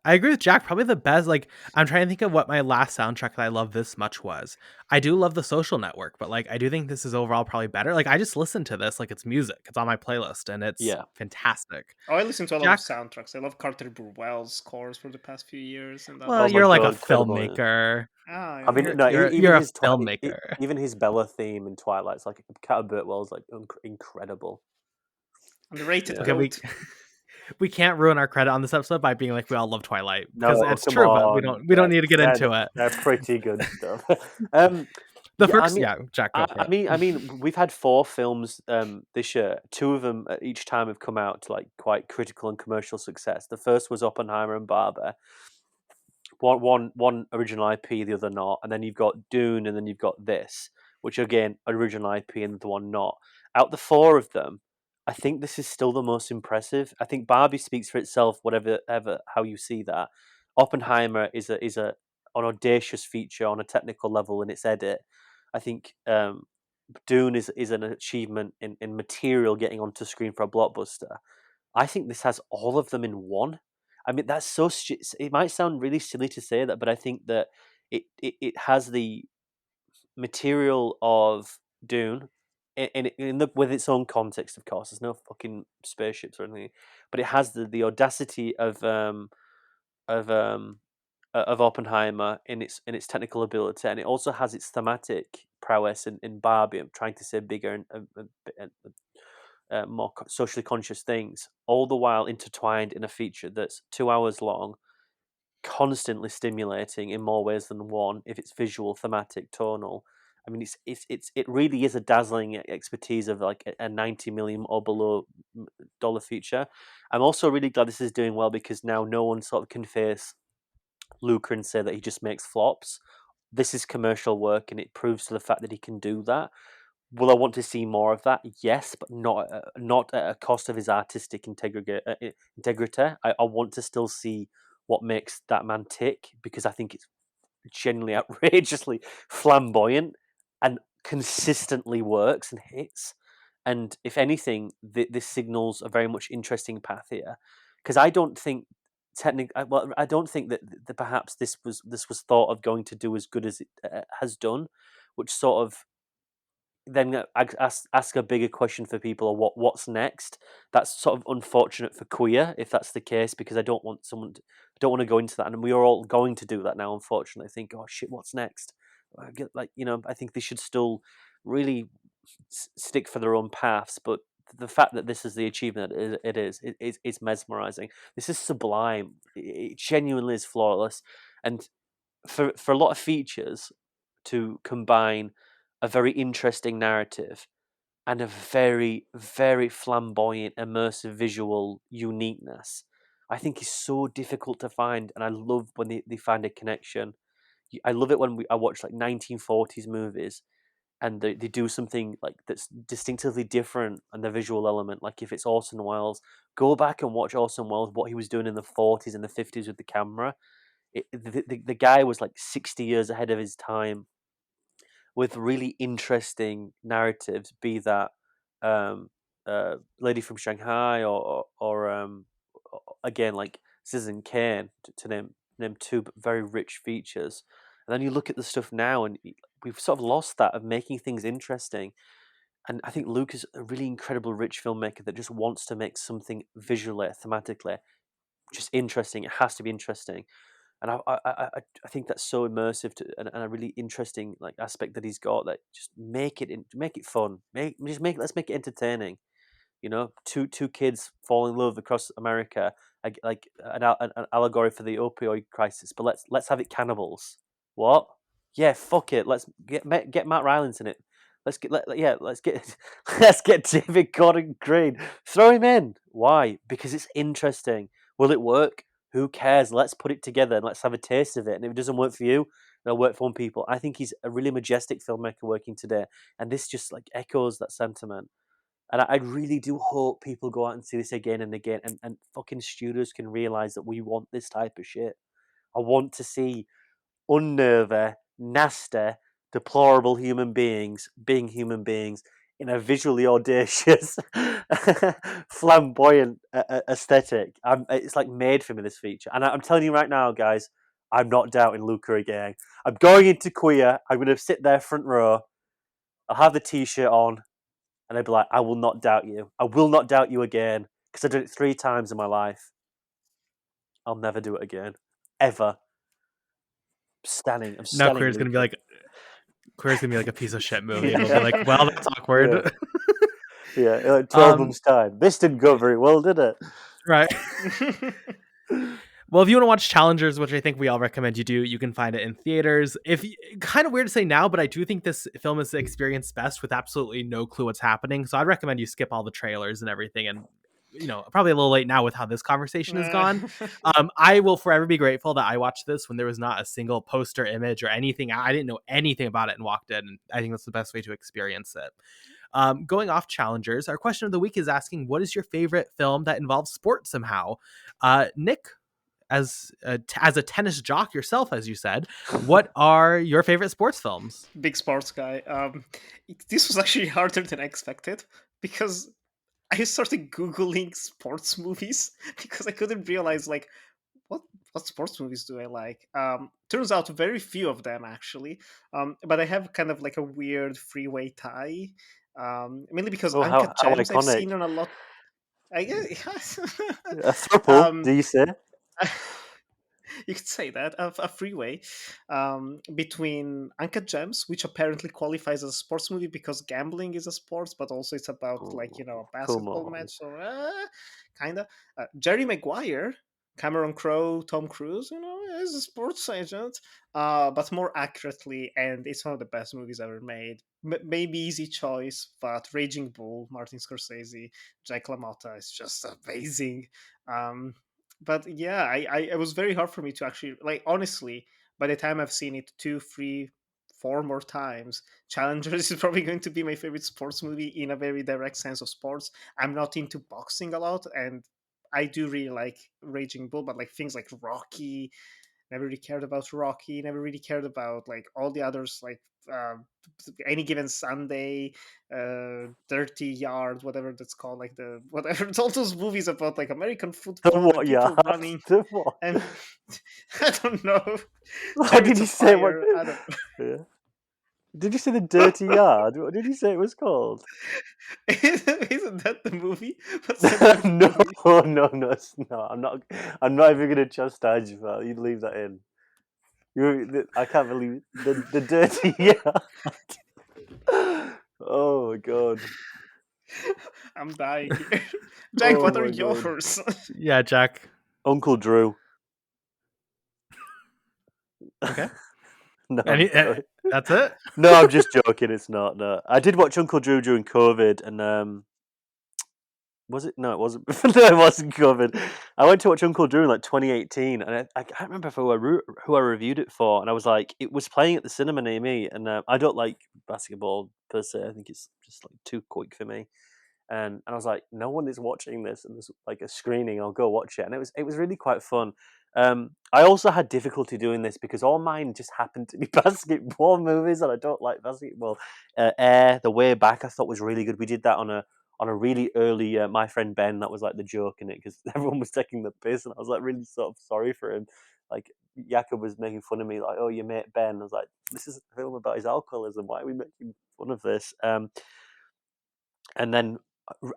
[SPEAKER 1] agree with Jack. Probably the best. Like I'm trying to think of what my last soundtrack that I love this much was. I do love The Social Network, but like I do think this is overall probably better. Like I just listen to this like it's music. It's on my playlist, and it's
[SPEAKER 5] Yeah.
[SPEAKER 1] fantastic.
[SPEAKER 6] Oh, I listen to a lot of
[SPEAKER 1] Jack,
[SPEAKER 6] soundtracks. I love Carter Burwell's scores for the past few years, and
[SPEAKER 1] well,
[SPEAKER 5] Oh my
[SPEAKER 1] you're like a
[SPEAKER 5] god, incredible. Yeah.
[SPEAKER 1] filmmaker.
[SPEAKER 5] I mean,
[SPEAKER 6] yeah.
[SPEAKER 5] no,
[SPEAKER 1] You're a filmmaker.
[SPEAKER 5] even his Bella theme in Twilight's like Cat of Birtwell's like incredible.
[SPEAKER 6] Underrated
[SPEAKER 5] Yeah.
[SPEAKER 1] Okay,
[SPEAKER 6] goat.
[SPEAKER 1] we can't ruin our credit on this episode by being like we all love Twilight because
[SPEAKER 5] No,
[SPEAKER 1] it's
[SPEAKER 5] come
[SPEAKER 1] true, but we
[SPEAKER 5] on.
[SPEAKER 1] don't need to get into it.
[SPEAKER 5] They're pretty good stuff.
[SPEAKER 1] The
[SPEAKER 5] Yeah,
[SPEAKER 1] first, Jack, go for it.
[SPEAKER 5] I mean, we've had 4 films this year. 2 of them at each time have come out to like quite critical and commercial success. The first was Oppenheimer and Barbie. One original IP, the other not, and then you've got Dune, and then you've got this, which again original IP, and the one not. Out the 4 of them, I think this is still the most impressive. I think Barbie speaks for itself, whatever ever how you see that. Oppenheimer is an audacious feature on a technical level in its edit. I think Dune is an achievement in material getting onto screen for a blockbuster. I think this has all of them in one. I mean, that's so. It might sound really silly to say that, but I think that it has the material of Dune with its own context. Of course, there's no fucking spaceships or anything, but it has the audacity of of Oppenheimer in its technical ability, and it also has its thematic prowess in Barbie. I'm trying to say bigger and more socially conscious things, all the while intertwined in a feature that's 2 hours long, constantly stimulating in more ways than one. If it's visual, thematic, tonal, I mean, it really is a dazzling expertise of like a 90 million or below dollar feature. I'm also really glad this is doing well because now no one sort of can face Luca and say that he just makes flops. This is commercial work, and it proves to the fact that he can do that. Will I want to see more of that? Yes, but not at a cost of his artistic integrity. I want to still see what makes that man tick because I think it's genuinely outrageously flamboyant and consistently works and hits. And if anything, this signals a very much interesting path here because I don't think I don't think that perhaps this was thought of going to do as good as it has done, which sort of then ask a bigger question for people of what's next. That's sort of unfortunate for queer if that's the case because I don't want I don't want to go into that, and we are all going to do that now. Unfortunately, think, oh shit, what's next? I think they should still really stick for their own paths, but the fact that this is the achievement it's mesmerizing. This is sublime. It genuinely is flawless, and for a lot of features to combine a very interesting narrative and a very, very flamboyant, immersive visual uniqueness, I think is so difficult to find. And I love when they find a connection. I love it when I watch like 1940s movies and they do something like that's distinctively different and the visual element. Like if it's Orson Welles, go back and watch Orson Welles, what he was doing in the 40s and the 50s with the camera. The guy was like 60 years ahead of his time with really interesting narratives, be that Lady from Shanghai or again like Citizen Kane to name two very rich features. And then you look at the stuff now, and we've sort of lost that of making things interesting. And I think Luke is a really incredible, rich filmmaker that just wants to make something visually, thematically, just interesting. It has to be interesting, and I think that's so immersive and a really interesting like aspect that he's got. That just make it fun. Let's make it entertaining. You know, two kids fall in love across America, like an allegory for the opioid crisis. But let's have it cannibals. What? Yeah, fuck it. Let's get Matt Rylance in it. Let's get let's get let's get David Gordon Green. Throw him in. Why? Because it's interesting. Will it work? Who cares? Let's put it together and let's have a taste of it. And if it doesn't work for you, it'll work for one people. I think he's a really majestic filmmaker working today, and this just like echoes that sentiment. And I really do hope people go out and see this again and again, and fucking studios can realize that we want this type of shit. I want to see unnervy, nasty, deplorable human beings being human beings in a visually audacious, flamboyant aesthetic. It's like made for me, this feature. And I'm telling you right now, guys, I'm not doubting Luca again. I'm going into Queer. I'm going to sit there front row. I'll have the T-shirt on. And I'd be like, I will not doubt you. I will not doubt you again. Because I did it 3 times in my life. I'll never do it again. Ever. I'm
[SPEAKER 1] Now
[SPEAKER 5] stunning.
[SPEAKER 1] Queer's gonna be like a piece of shit movie, and we'll be like, well, that's awkward.
[SPEAKER 5] Yeah, like 12 months' time. This didn't go very well, did it?
[SPEAKER 1] Right. Well, if you want to watch Challengers, which I think we all recommend you do, you can find it in theaters. Kind of weird to say now, but I do think this film is experienced best with absolutely no clue what's happening. So I'd recommend you skip all the trailers and everything. And, probably a little late now with how this conversation has gone. I will forever be grateful that I watched this when there was not a single poster, image, or anything. I didn't know anything about it and walked in. And I think that's the best way to experience it. Going off Challengers, our question of the week is asking, what is your favorite film that involves sports somehow? Nick, as a tennis jock yourself, as you said, what are your favorite sports films?
[SPEAKER 6] Big sports guy. This was actually harder than I expected because I started Googling sports movies because I couldn't realize like what sports movies do I like. Turns out very few of them actually. But I have kind of like a weird freeway tie. Mainly because Uncut Gems I've seen on a lot. I guess.
[SPEAKER 5] A throuple, do you say?
[SPEAKER 6] You could say that a freeway between Uncut Gems, which apparently qualifies as a sports movie because gambling is a sport, but also it's about a basketball match. So kind of Jerry Maguire, Cameron Crowe, Tom Cruise, is a sports agent, but more accurately, and it's one of the best movies ever made. Maybe easy choice, but Raging Bull, Martin Scorsese, Jack LaMotta is just amazing. But yeah, I it was very hard for me to actually honestly, by the time I've seen it 2, 3, 4 more times, Challengers is probably going to be my favorite sports movie in a very direct sense of sports. I'm not into boxing a lot, and I do really like Raging Bull, but things like Rocky, never really cared about Rocky, never really cared about all the others, uh, Any Given Sunday, Dirty Yard, whatever that's called, the whatever. It's all those movies about American football and people running. And I don't know.
[SPEAKER 5] What did you say? What? Yeah. Did you say The Dirty Yard? What did you say it was called?
[SPEAKER 6] Isn't that the movie?
[SPEAKER 5] No, it's not. I'm not even gonna chastise you, pal. You'd leave that in. I can't believe the Dirty Yard. Oh my god.
[SPEAKER 6] I'm dying here. Jack,
[SPEAKER 5] Oh
[SPEAKER 6] what are
[SPEAKER 5] my God.
[SPEAKER 6] yours?
[SPEAKER 1] Yeah, Jack.
[SPEAKER 5] Uncle Drew.
[SPEAKER 1] Okay.
[SPEAKER 5] No,
[SPEAKER 1] That's it?
[SPEAKER 5] no, I'm just joking. It's not. No, I did watch Uncle Drew during COVID, and was it? No, it wasn't. No, it wasn't COVID. I went to watch Uncle Drew in like 2018, and I can't remember who I reviewed it for. And I was like, it was playing at the cinema near me, and I don't like basketball per se. I think it's just like too quick for me. And I was like, no one is watching this, and there's like a screening. I'll go watch it, and it was really quite fun. I also had difficulty doing this because all mine just happened to be basketball movies, and I don't like basketball. Air, The Way Back, I thought was really good. We did that on a really early My Friend Ben. That was like the joke in it because everyone was taking the piss, and I was like really sort of sorry for him. Like Jakob was making fun of me, like, "Oh, your mate Ben." I was like, "This is a film about his alcoholism. Why are we making fun of this?" And then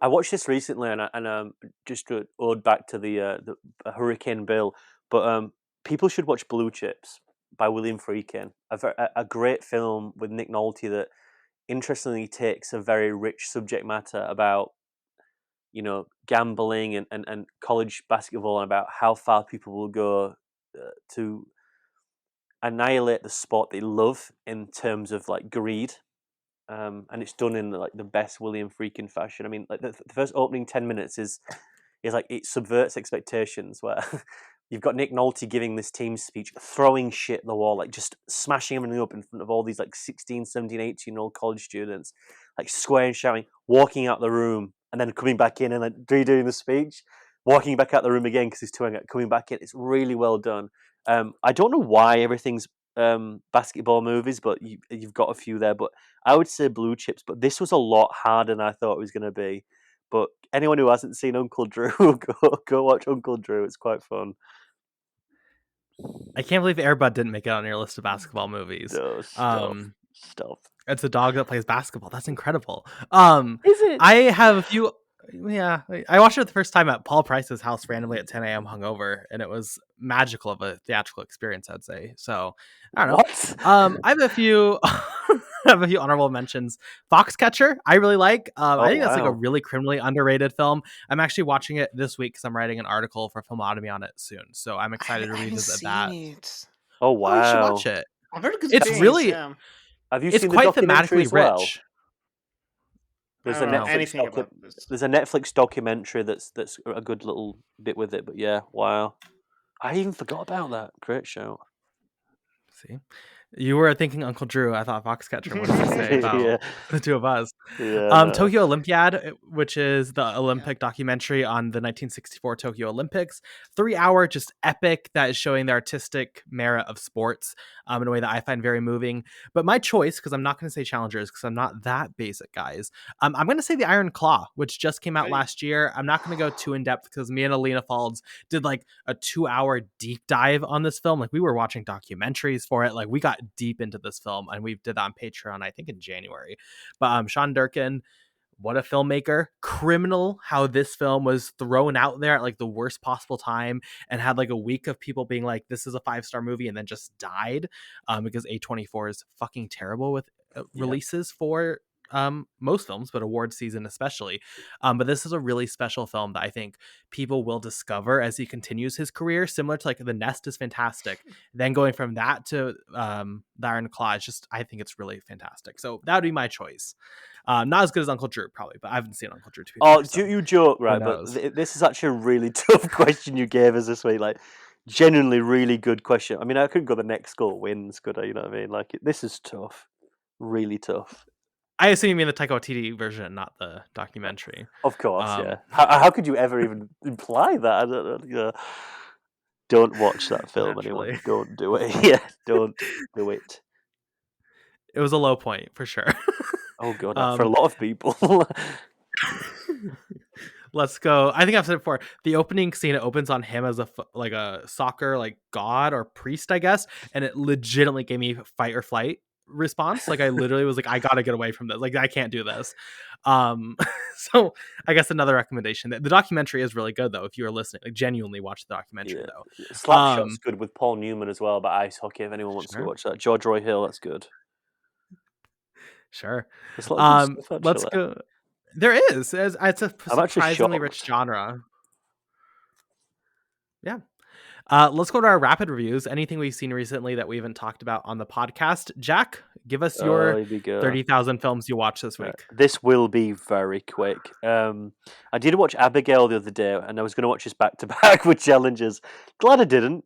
[SPEAKER 5] I watched this recently, and just to ode back to the Hurricane Bill, but people should watch Blue Chips by William Friedkin, a great film with Nick Nolte that interestingly takes a very rich subject matter about gambling and college basketball, and about how far people will go to annihilate the sport they love in terms of like greed. And it's done in like the best William Friedkin fashion. I mean, like the first opening 10 minutes is like it subverts expectations. Where you've got Nick Nolte giving this team speech, throwing shit at the wall, like just smashing everything up in front of all these like 16, 17, 18-year-old college students, like squaring, shouting, walking out the room, and then coming back in and like redoing the speech, walking back out the room again because he's touring it, coming back in. It's really well done. I don't know why everything's basketball movies, but you've got a few there. But I would say Blue Chips, but this was a lot harder than I thought it was going to be. But anyone who hasn't seen Uncle Drew, go watch Uncle Drew. It's quite fun.
[SPEAKER 1] I can't believe Air Bud didn't make it on your list of basketball movies.
[SPEAKER 5] No, stuff.
[SPEAKER 1] It's a dog that plays basketball. That's incredible.
[SPEAKER 5] Is it?
[SPEAKER 1] I have a few. Yeah, I watched it the first time at Paul Price's house randomly at 10 a.m. hungover, and it was magical of a theatrical experience, I'd say. So I don't know.
[SPEAKER 5] What?
[SPEAKER 1] I have a few. I have a few honorable mentions. Foxcatcher, I really like. I think that's like a really criminally underrated film. I'm actually watching it this week because I'm writing an article for Filmotomy on it soon. So I'm excited to revisit that.
[SPEAKER 6] It.
[SPEAKER 5] Oh wow!
[SPEAKER 1] You should watch it.
[SPEAKER 6] I've heard good
[SPEAKER 1] It's
[SPEAKER 6] things,
[SPEAKER 1] really.
[SPEAKER 6] yeah.
[SPEAKER 5] Have you
[SPEAKER 1] It's
[SPEAKER 5] seen
[SPEAKER 1] quite
[SPEAKER 5] the documentary
[SPEAKER 1] thematically
[SPEAKER 5] as well?
[SPEAKER 1] rich.
[SPEAKER 5] There's
[SPEAKER 6] I
[SPEAKER 5] a
[SPEAKER 6] don't know
[SPEAKER 5] Netflix
[SPEAKER 6] anything about this.
[SPEAKER 5] There's a Netflix documentary that's a good little bit with it. But yeah, wow! I even forgot about that. Great show.
[SPEAKER 1] See, you were thinking Uncle Drew. I thought Foxcatcher. What does he say about
[SPEAKER 5] Yeah.
[SPEAKER 1] the two of us?
[SPEAKER 5] Yeah. No.
[SPEAKER 1] Tokyo Olympiad, which is the Olympic documentary on the 1964 Tokyo Olympics. 3-hour, just epic, that is showing the artistic merit of sports in a way that I find very moving. But my choice, because I'm not going to say challengers, because I'm not that basic, guys. I'm going to say The Iron Claw, which just came out last year. I'm not going to go too in depth because me and Alina Falds did like a 2-hour deep dive on this film. Like we were watching documentaries for it. Like we got deep into this film, and we did that on Patreon, I think in January. But Sean Durkin, what a filmmaker. Criminal how this film was thrown out there at like the worst possible time and had like a week of people being like, this is a 5-star movie, and then just died because A24 is fucking terrible with releases for most films, but award season especially. But this is a really special film that I think people will discover as he continues his career, similar to like The Nest is fantastic. Then going from that to The Iron Claw, I think it's really fantastic. So that would be my choice. Not as good as Uncle Drew, probably, but I haven't seen Uncle Drew.
[SPEAKER 5] You joke, right? But this is actually a really tough question you gave us this week. Like, genuinely, really good question. I mean, I could go the next goal wins, could I? You know what I mean? Like, this is tough, really tough.
[SPEAKER 1] I assume you mean the Taika Waititi version, not the documentary.
[SPEAKER 5] Of course, yeah. How could you ever even imply that? I don't know. Don't watch that film, anyone. Don't do it. Yeah, don't do it.
[SPEAKER 1] It was a low point for sure.
[SPEAKER 5] Oh god, for a lot of people.
[SPEAKER 1] Let's go. I think I've said it before. The opening scene, it opens on him as a soccer like god or priest, I guess, and it legitimately gave me fight or flight response. Like I literally was like, I gotta get away from this. Like I can't do this. So I guess another recommendation. The documentary is really good though. If you are listening, like genuinely watch the documentary though.
[SPEAKER 5] Slapshot's good with Paul Newman as well about ice hockey. If anyone wants to watch that, George Roy Hill, that's good.
[SPEAKER 1] Sure.
[SPEAKER 5] Stuff,
[SPEAKER 1] let's go. There is. It's a
[SPEAKER 5] I'm actually
[SPEAKER 1] surprisingly rich
[SPEAKER 5] shocked.
[SPEAKER 1] genre. Yeah. Let's go to our rapid reviews. Anything we've seen recently that we haven't talked about on the podcast. Jack, give us
[SPEAKER 5] Oh,
[SPEAKER 1] your
[SPEAKER 5] here we go.
[SPEAKER 1] 30,000 films you watched this week.
[SPEAKER 5] This will be very quick. I did watch Abigail the other day, and I was going to watch this back to back with challenges. Glad I didn't.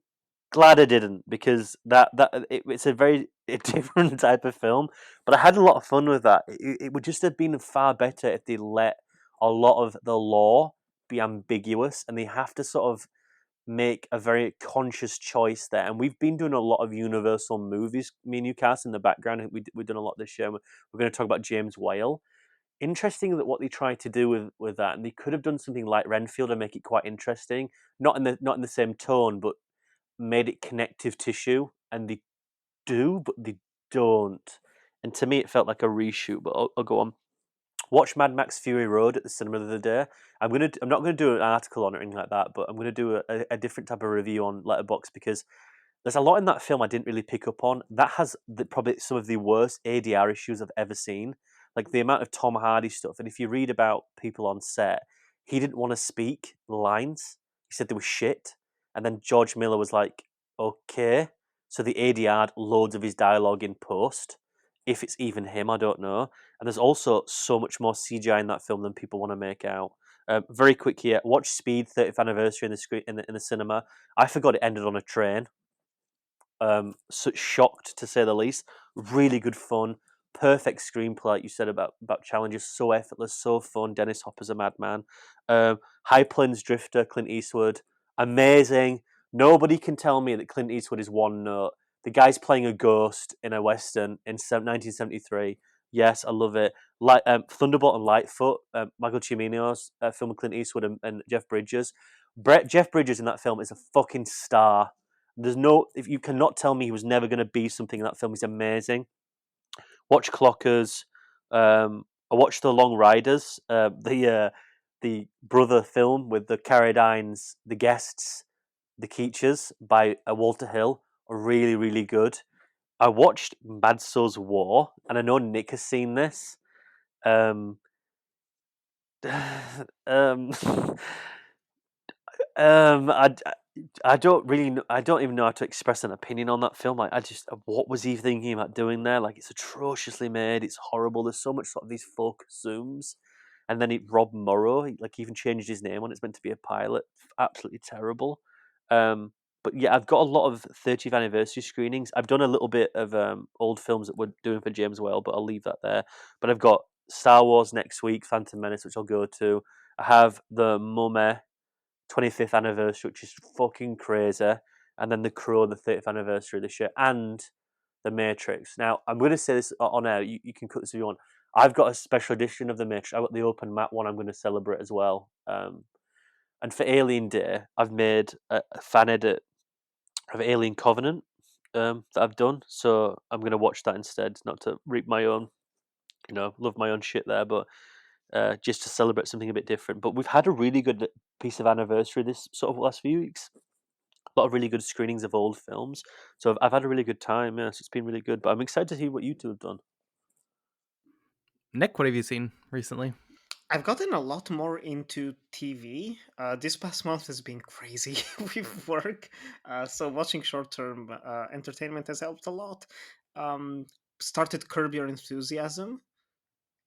[SPEAKER 5] Glad I didn't, because it's a very different type of film. But I had a lot of fun with that. It would just have been far better if they let a lot of the law be ambiguous, and they have to sort of make a very conscious choice there. And we've been doing a lot of Universal movies. Me and you, Cass, in the background. We've done a lot this year. We're going to talk about James Whale. Interesting that what they tried to do with that, and they could have done something like Renfield and make it quite interesting. Not in the same tone, but made it connective tissue. And they do, but they don't. And to me, it felt like a reshoot. But I'll go on. Watch Mad Max Fury Road at the cinema the other day. I'm not gonna do an article on it or anything like that, but I'm gonna do a different type of review on Letterboxd, because there's a lot in that film I didn't really pick up on. That has probably some of the worst ADR issues I've ever seen. Like the amount of Tom Hardy stuff, and if you read about people on set, he didn't want to speak lines. He said they were shit, and then George Miller was like, "Okay," so the ADR'd loads of his dialogue in post. If it's even him, I don't know. And there's also so much more CGI in that film than people want to make out. Very quick here. Watch Speed 30th anniversary in the screen in the cinema. I forgot it ended on a train. So shocked to say the least. Really good fun. Perfect screenplay, like you said about challenges. So effortless, so fun. Dennis Hopper's a madman. High Plains Drifter, Clint Eastwood, amazing. Nobody can tell me that Clint Eastwood is one note. The guy's playing a ghost in a western in 1973. Yes, I love it. Like Thunderbolt and Lightfoot, Michael Cimino's film with Clint Eastwood and Jeff Bridges. Jeff Bridges in that film is a fucking star. There's no, if you cannot tell me he was never going to be something in that film. He's amazing. Watch Clockers. I watched The Long Riders, the brother film with the Carradines, the guests, the Keachers by Walter Hill. Really, really good. I watched Madso's War, and I know Nick has seen this. Um, um, Um, I, I don't really I don't even know how to express an opinion on that film. Like, I just, what was he thinking about doing there? Like, it's atrociously made. It's horrible. There's so much sort of these focus zooms, and then Rob Morrow, he even changed his name when it's meant to be a pilot. Absolutely terrible. But yeah, I've got a lot of 30th anniversary screenings. I've done a little bit of old films that we're doing for James Whale, but I'll leave that there. But I've got Star Wars next week, Phantom Menace, which I'll go to. I have the Mummy 25th anniversary, which is fucking crazy, and then The Crow, the 30th anniversary this year, and The Matrix. Now, I'm going to say this on air. You can cut this if you want. I've got a special edition of The Matrix. I've got the open map one. I'm going to celebrate as well. And for Alien Day, I've made a fan edit of Alien Covenant that I've done. So I'm going to watch that instead, not to reap my own, love my own shit there, but just to celebrate something a bit different. But we've had a really good piece of anniversary this sort of last few weeks. A lot of really good screenings of old films. So I've had a really good time. Yes, it's been really good. But I'm excited to hear what you two have done.
[SPEAKER 1] Nick, what have you seen recently?
[SPEAKER 6] I've gotten a lot more into TV. This past month has been crazy with work, so watching short-term entertainment has helped a lot. Started Curb Your Enthusiasm.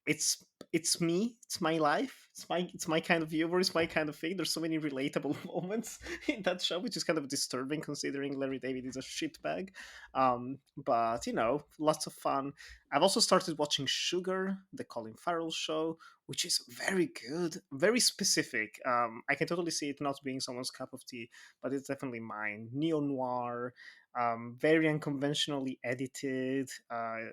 [SPEAKER 6] It's me, it's my life, it's my kind of humor, it's my kind of thing. There's so many relatable moments in that show, which is kind of disturbing considering Larry David is a shitbag. But lots of fun. I've also started watching Sugar, the Colin Farrell show, which is very good, very specific. I can totally see it not being someone's cup of tea, but it's definitely mine. Neo noir, very unconventionally edited.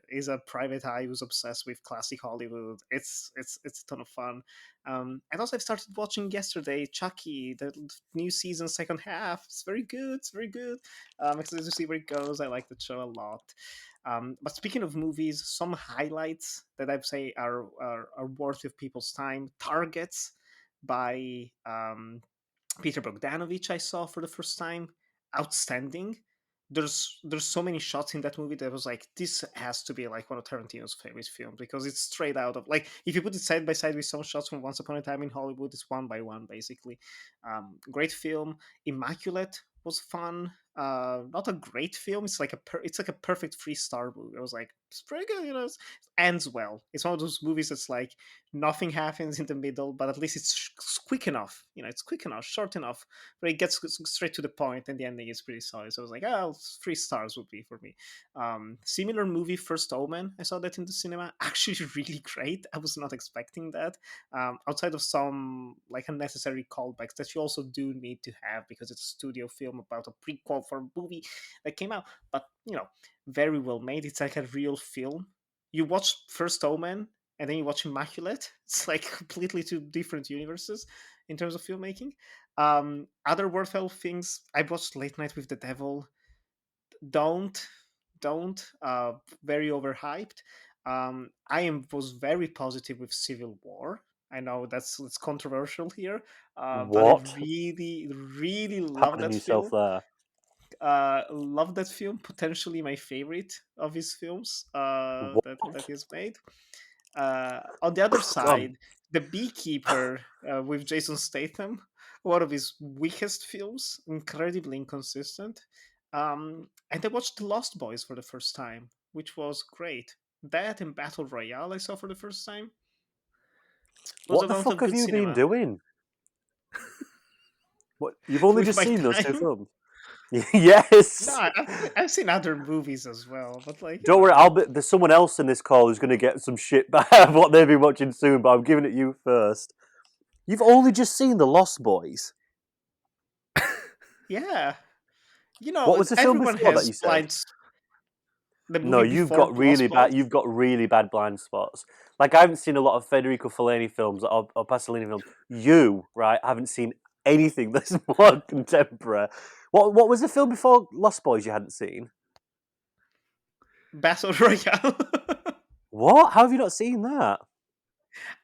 [SPEAKER 6] Is a private eye who's obsessed with classic Hollywood. It's a ton of fun. And also, I've started watching yesterday Chucky, the new season, second half. It's very good. It's very good. I'm excited to see where it goes. I like the show a lot. But speaking of movies, some highlights that I'd say are worth of people's time. Targets by Peter Bogdanovich, I saw for the first time. Outstanding. there's so many shots in that movie that was like, this has to be like one of Tarantino's favorite films, because it's straight out of, like, if you put it side by side with some shots from Once Upon a Time in Hollywood, it's one by one basically. Great film. Immaculate was fun. Not a great film. It's like it's like a perfect 3-star movie. I was like, it's pretty good, it ends well. It's one of those movies that's like nothing happens in the middle, but at least it's quick enough. It's quick enough, short enough, where it gets straight to the point, and the ending is pretty solid. So I was like, 3 stars would be for me. Similar movie, First Omen. I saw that in the cinema. Actually, really great. I was not expecting that. Outside of some like unnecessary callbacks that you also do need to have, because it's a studio film about a prequel for a movie that came out. But very well made. It's like a real film. You watch First Omen and then you watch Immaculate. It's like completely two different universes in terms of filmmaking. Other worthwhile things, I watched Late Night with the Devil. Don't. Very overhyped. Was very positive with Civil War. I know that's controversial here, but I
[SPEAKER 5] What?
[SPEAKER 6] really, really love
[SPEAKER 5] Pardon
[SPEAKER 6] that
[SPEAKER 5] yourself
[SPEAKER 6] film.
[SPEAKER 5] there.
[SPEAKER 6] Love that film. Potentially my favorite of his films
[SPEAKER 5] What?
[SPEAKER 6] that he's made. On the other
[SPEAKER 5] Gone.
[SPEAKER 6] side, The Beekeeper with Jason Statham, one of his weakest films, incredibly inconsistent. And I watched The Lost Boys for the first time, which was great. That and Battle Royale I saw for the first time. Was
[SPEAKER 5] What
[SPEAKER 6] a
[SPEAKER 5] the
[SPEAKER 6] lot of
[SPEAKER 5] fuck have
[SPEAKER 6] good
[SPEAKER 5] you been
[SPEAKER 6] cinema
[SPEAKER 5] doing? What? You've only
[SPEAKER 6] with
[SPEAKER 5] just
[SPEAKER 6] my
[SPEAKER 5] seen those two
[SPEAKER 6] time.
[SPEAKER 5] films?
[SPEAKER 6] No,
[SPEAKER 5] Yes.
[SPEAKER 6] I've seen other movies as well, but like
[SPEAKER 5] Don't worry, there's someone else in this call who's going to get some shit back of what they've been watching soon, but I'm giving it you first. You've only just seen The Lost Boys.
[SPEAKER 6] yeah,
[SPEAKER 5] What was the film
[SPEAKER 6] everyone
[SPEAKER 5] before that
[SPEAKER 6] has
[SPEAKER 5] you said?
[SPEAKER 6] blind. The
[SPEAKER 5] No,
[SPEAKER 6] movie
[SPEAKER 5] you've
[SPEAKER 6] before
[SPEAKER 5] got
[SPEAKER 6] Lost
[SPEAKER 5] really bad.
[SPEAKER 6] Boys.
[SPEAKER 5] You've got really bad blind spots. Like I haven't seen a lot of Federico Fellini films or Pasolini films. You, right, haven't seen anything that's more contemporary. What was the film before Lost Boys you hadn't seen?
[SPEAKER 6] Battle Royale.
[SPEAKER 5] What? How have you not seen that?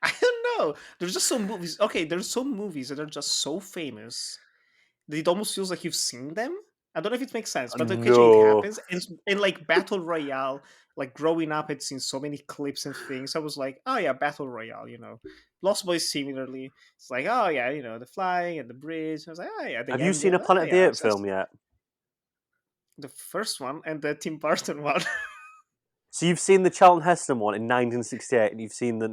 [SPEAKER 6] I don't know. There's just some movies. Okay, there's some movies that are just so famous that it almost feels like you've seen them. I don't know if it makes sense, but occasionally it
[SPEAKER 5] No.
[SPEAKER 6] happens. And like Battle Royale, like growing up, I'd seen so many clips and things. I was like, oh yeah, Battle Royale. Lost Boys similarly. It's like, oh yeah, the flying and the bridge. I was like, oh yeah,
[SPEAKER 5] Have
[SPEAKER 6] the
[SPEAKER 5] you seen
[SPEAKER 6] ending.
[SPEAKER 5] a
[SPEAKER 6] Oh
[SPEAKER 5] Planet of the
[SPEAKER 6] yeah,
[SPEAKER 5] Apes film yet?
[SPEAKER 6] the first one and the Tim Burton one.
[SPEAKER 5] So you've seen the Charlton Heston one in 1968, and you've seen the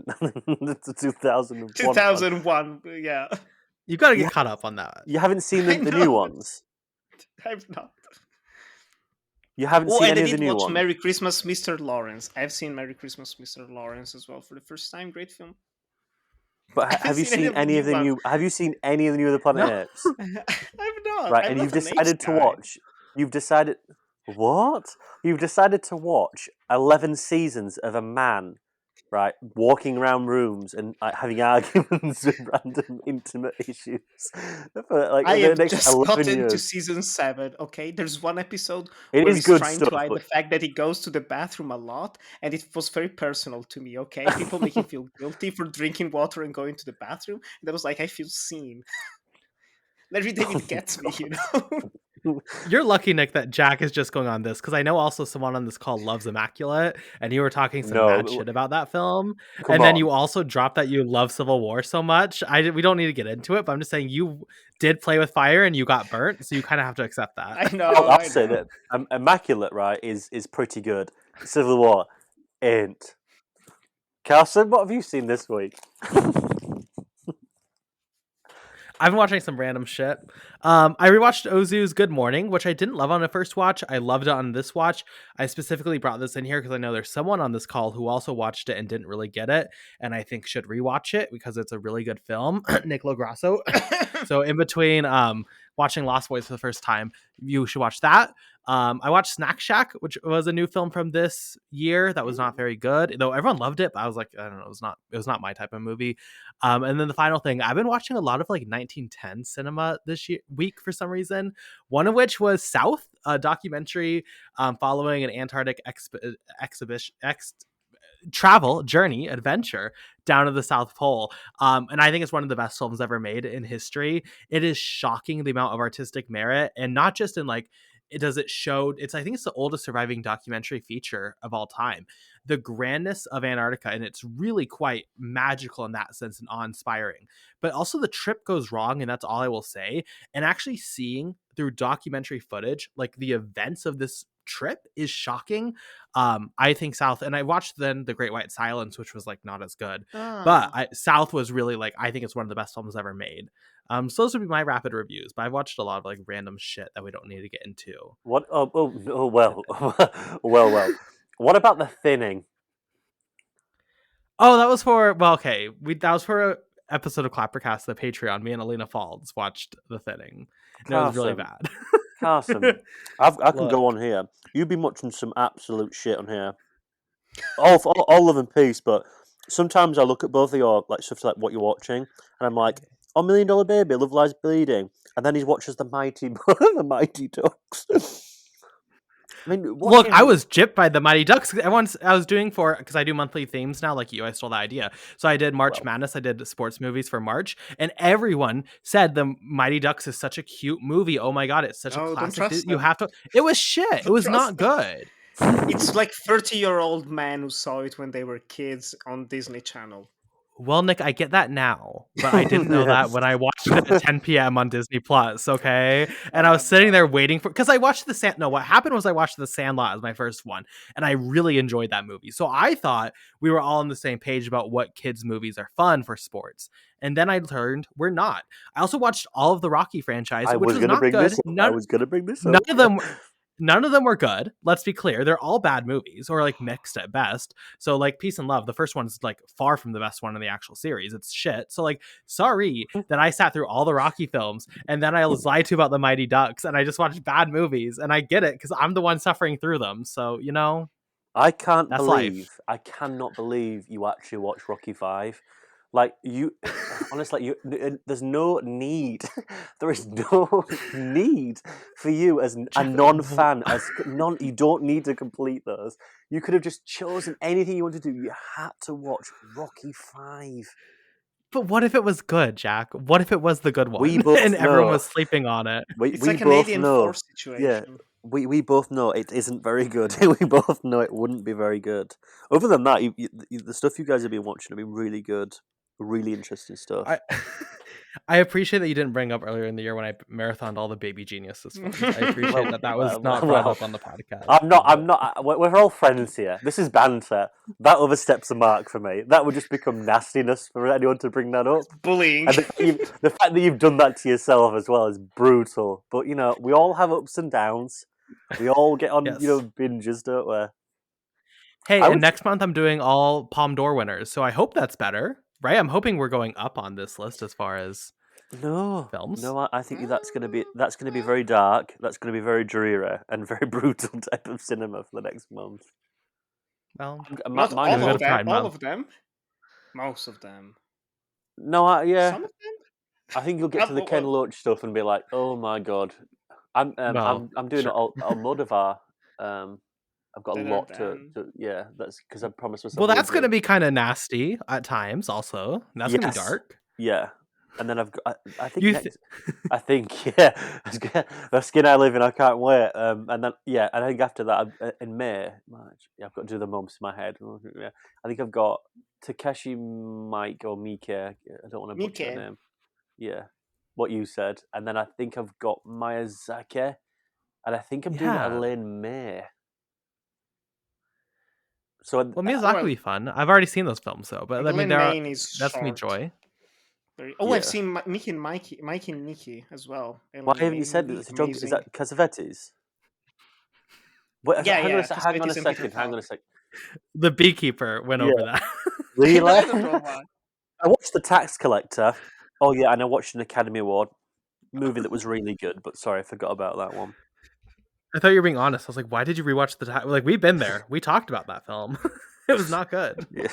[SPEAKER 5] 2001 one.
[SPEAKER 6] 2001. Yeah,
[SPEAKER 1] You've got to
[SPEAKER 5] You
[SPEAKER 1] get caught up on that.
[SPEAKER 5] You haven't seen
[SPEAKER 6] I
[SPEAKER 5] the
[SPEAKER 6] know.
[SPEAKER 5] new ones.
[SPEAKER 6] I've not.
[SPEAKER 5] You haven't
[SPEAKER 6] Oh,
[SPEAKER 5] seen
[SPEAKER 6] and I
[SPEAKER 5] any of the
[SPEAKER 6] did
[SPEAKER 5] new
[SPEAKER 6] watch
[SPEAKER 5] ones.
[SPEAKER 6] Merry Christmas, Mr. Lawrence. I've seen Merry Christmas, Mr. Lawrence as well for the first time. Great film.
[SPEAKER 5] But
[SPEAKER 6] I haven't
[SPEAKER 5] have you
[SPEAKER 6] seen any
[SPEAKER 5] seen
[SPEAKER 6] of the
[SPEAKER 5] any of
[SPEAKER 6] new
[SPEAKER 5] the
[SPEAKER 6] ones.
[SPEAKER 5] new? Have you seen any of the new of the Planet
[SPEAKER 1] No.
[SPEAKER 5] Apes?
[SPEAKER 6] I've not.
[SPEAKER 5] Right,
[SPEAKER 6] I'm
[SPEAKER 5] and
[SPEAKER 6] not
[SPEAKER 5] you've
[SPEAKER 6] an apes
[SPEAKER 5] decided to
[SPEAKER 6] guy.
[SPEAKER 5] watch. You've decided what? You've decided to watch 11 seasons of a man, right, walking around rooms and like, having arguments with random intimate issues for like
[SPEAKER 6] I
[SPEAKER 5] the
[SPEAKER 6] have
[SPEAKER 5] next
[SPEAKER 6] just
[SPEAKER 5] 11
[SPEAKER 6] gotten to
[SPEAKER 5] years.
[SPEAKER 6] season 7. Okay, there's one episode
[SPEAKER 5] It
[SPEAKER 6] where
[SPEAKER 5] is
[SPEAKER 6] he's
[SPEAKER 5] good
[SPEAKER 6] trying
[SPEAKER 5] stuff,
[SPEAKER 6] to hide
[SPEAKER 5] but
[SPEAKER 6] the fact that he goes to the bathroom a lot, and it was very personal to me. Okay, people make him feel guilty for drinking water and going to the bathroom, and I was like, I feel seen. Larry David gets me,
[SPEAKER 1] You're lucky, Nick, that Jack is just going on this, because I know also someone on this call loves Immaculate, and you were talking some mad
[SPEAKER 5] no,
[SPEAKER 1] shit about that film,
[SPEAKER 5] come
[SPEAKER 1] and then
[SPEAKER 5] on.
[SPEAKER 1] you also dropped that you love Civil War so much. We don't need to get into it, but I'm just saying you did play with fire and you got burnt, so you kind of have to accept that.
[SPEAKER 6] I know,
[SPEAKER 5] I'll
[SPEAKER 6] I
[SPEAKER 5] say
[SPEAKER 6] know.
[SPEAKER 5] that Immaculate, right, is pretty good. Civil War ain't. Carson, what have you seen this week?
[SPEAKER 1] I've been watching some random shit. I rewatched Ozu's Good Morning, which I didn't love on a first watch. I loved it on this watch. I specifically brought this in here because I know there's someone on this call who also watched it and didn't really get it, and I think should rewatch it because it's a really good film. Nicolò Grasso. So in between watching Lost Boys for the first time, you should watch that. I watched Snack Shack, which was a new film from this year that was not very good, though everyone loved it. But I was like, I don't know, it was not my type of movie. And then the final thing, I've been watching a lot of like 1910 cinema this week for some reason. One of which was South, a documentary following an Antarctic travel journey adventure down to the South Pole, and I think it's one of the best films ever made in history. It is shocking the amount of artistic merit, and not just in like it showed, I think it's the oldest surviving documentary feature of all time, the grandness of Antarctica, and it's really quite magical in that sense and awe-inspiring. But also the trip goes wrong, and that's all I will say. And actually seeing through documentary footage like the events of this trip is shocking. I think South, and I watched then The Great White Silence, which was like not as good, but South was really like, I think it's one of the best films ever made. So those would be my rapid reviews, but I've watched a lot of like random shit that we don't need to get into.
[SPEAKER 5] What? Well. What about The Thinning?
[SPEAKER 1] Oh, that was for, well, okay, that was for a episode of ClapperCast, the Patreon. Me and Alina Falls watched The Thinning, and it was really bad.
[SPEAKER 5] Carson, I can go on here. You've been watching some absolute shit on here. All love and peace, but sometimes I look at both of your like stuff like what you're watching, and I'm like, "Oh, $1 Million Baby, Love Lies Bleeding," and then he watches the Mighty Ducks. I mean,
[SPEAKER 1] look, I was gypped by the Mighty Ducks. I was doing because I do monthly themes now, like you. I stole that idea, so I did March Madness. I did sports movies for March, and everyone said the Mighty Ducks is such a cute movie. Oh my god, it's such a classic. You have to. It was shit. It was not good.
[SPEAKER 6] It's like 30-year-old men who saw it when they were kids on Disney Channel.
[SPEAKER 1] Well, Nick, I get that now, but I didn't know that when I watched it at 10 p.m. on Disney Plus, okay? And I was sitting there waiting because I watched what happened was I watched The Sandlot as my first one, and I really enjoyed that movie. So I thought we were all on the same page about what kids' movies are fun for sports. And then I learned we're not. I also watched all of the Rocky franchise, which was not good.
[SPEAKER 5] I was going to bring this up.
[SPEAKER 1] None of them were good. Let's be clear. They're all bad movies or like mixed at best. So like Peace and Love, the first one is like far from the best one in the actual series. It's shit. So like, sorry that I sat through all the Rocky films and then I was lied to about the Mighty Ducks and I just watched bad movies, and I get it because I'm the one suffering through them. So,
[SPEAKER 5] I cannot believe you actually watched Rocky 5. Like, you, honestly, there's no need. There is no need for you as a non-fan. You don't need to complete those. You could have just chosen anything you wanted to do. You had to watch Rocky 5.
[SPEAKER 1] But what if it was good, Jack? What if it was the good one?
[SPEAKER 5] We both
[SPEAKER 1] and
[SPEAKER 5] know.
[SPEAKER 1] Everyone was sleeping on it.
[SPEAKER 6] It's like a Canadian Force situation.
[SPEAKER 5] Yeah, we both know it isn't very good. We both know it wouldn't be very good. Other than that, the stuff you guys have been watching have been really good. Really interesting stuff.
[SPEAKER 1] I appreciate that you didn't bring up earlier in the year when I marathoned all the Baby Geniuses films. I appreciate that was not brought up on the podcast.
[SPEAKER 5] I'm not. We're all friends here. This is banter. That oversteps the mark for me. That would just become nastiness for anyone to bring that up.
[SPEAKER 6] Bullying.
[SPEAKER 5] And the fact that you've done that to yourself as well is brutal. But we all have ups and downs. We all get on binges, don't we?
[SPEAKER 1] Hey, next month I'm doing all Palme d'Or winners, so I hope that's better. Right, I'm hoping we're going up on this list as far as films.
[SPEAKER 5] No, I think that's going to be very dark. That's going to be very dreary and very brutal type of cinema for the next month.
[SPEAKER 1] Well,
[SPEAKER 6] not all of them. All of them. Most of them.
[SPEAKER 5] No, yeah.
[SPEAKER 6] Some of them.
[SPEAKER 5] I think you'll get to the Ken Loach stuff and be like, "Oh my god, I'm doing Almodovar." I've got a lot to that's because I promised myself.
[SPEAKER 1] Well, that's going to be kind of nasty at times. Also, that's going to be dark.
[SPEAKER 5] Yeah, and then I've got. I think the skin I live in. I can't wait. And then and I think after that, in March, I've got to do the mumps in my head. Yeah, I think I've got Takeshi Mike or Mike. I don't want to butcher the name. Yeah, what you said, and then I think I've got Miyazaki, and I think I'm doing Elaine May. So
[SPEAKER 1] Miyazaki will be fun. I've already seen those films though, but I mean, that's me joy.
[SPEAKER 6] I've seen Mickey and Mikey and Nikki as well.
[SPEAKER 5] Why haven't you said this? Is that Cassavetes? Hang on a second.
[SPEAKER 1] The Beekeeper went over that.
[SPEAKER 5] Really? I watched The Tax Collector. Oh yeah, and I watched an Academy Award movie that was really good. But sorry, I forgot about that one.
[SPEAKER 1] I thought you were being honest. I was like, why did you rewatch Like, we've been there. We talked about that film. It was not good.
[SPEAKER 5] Yeah.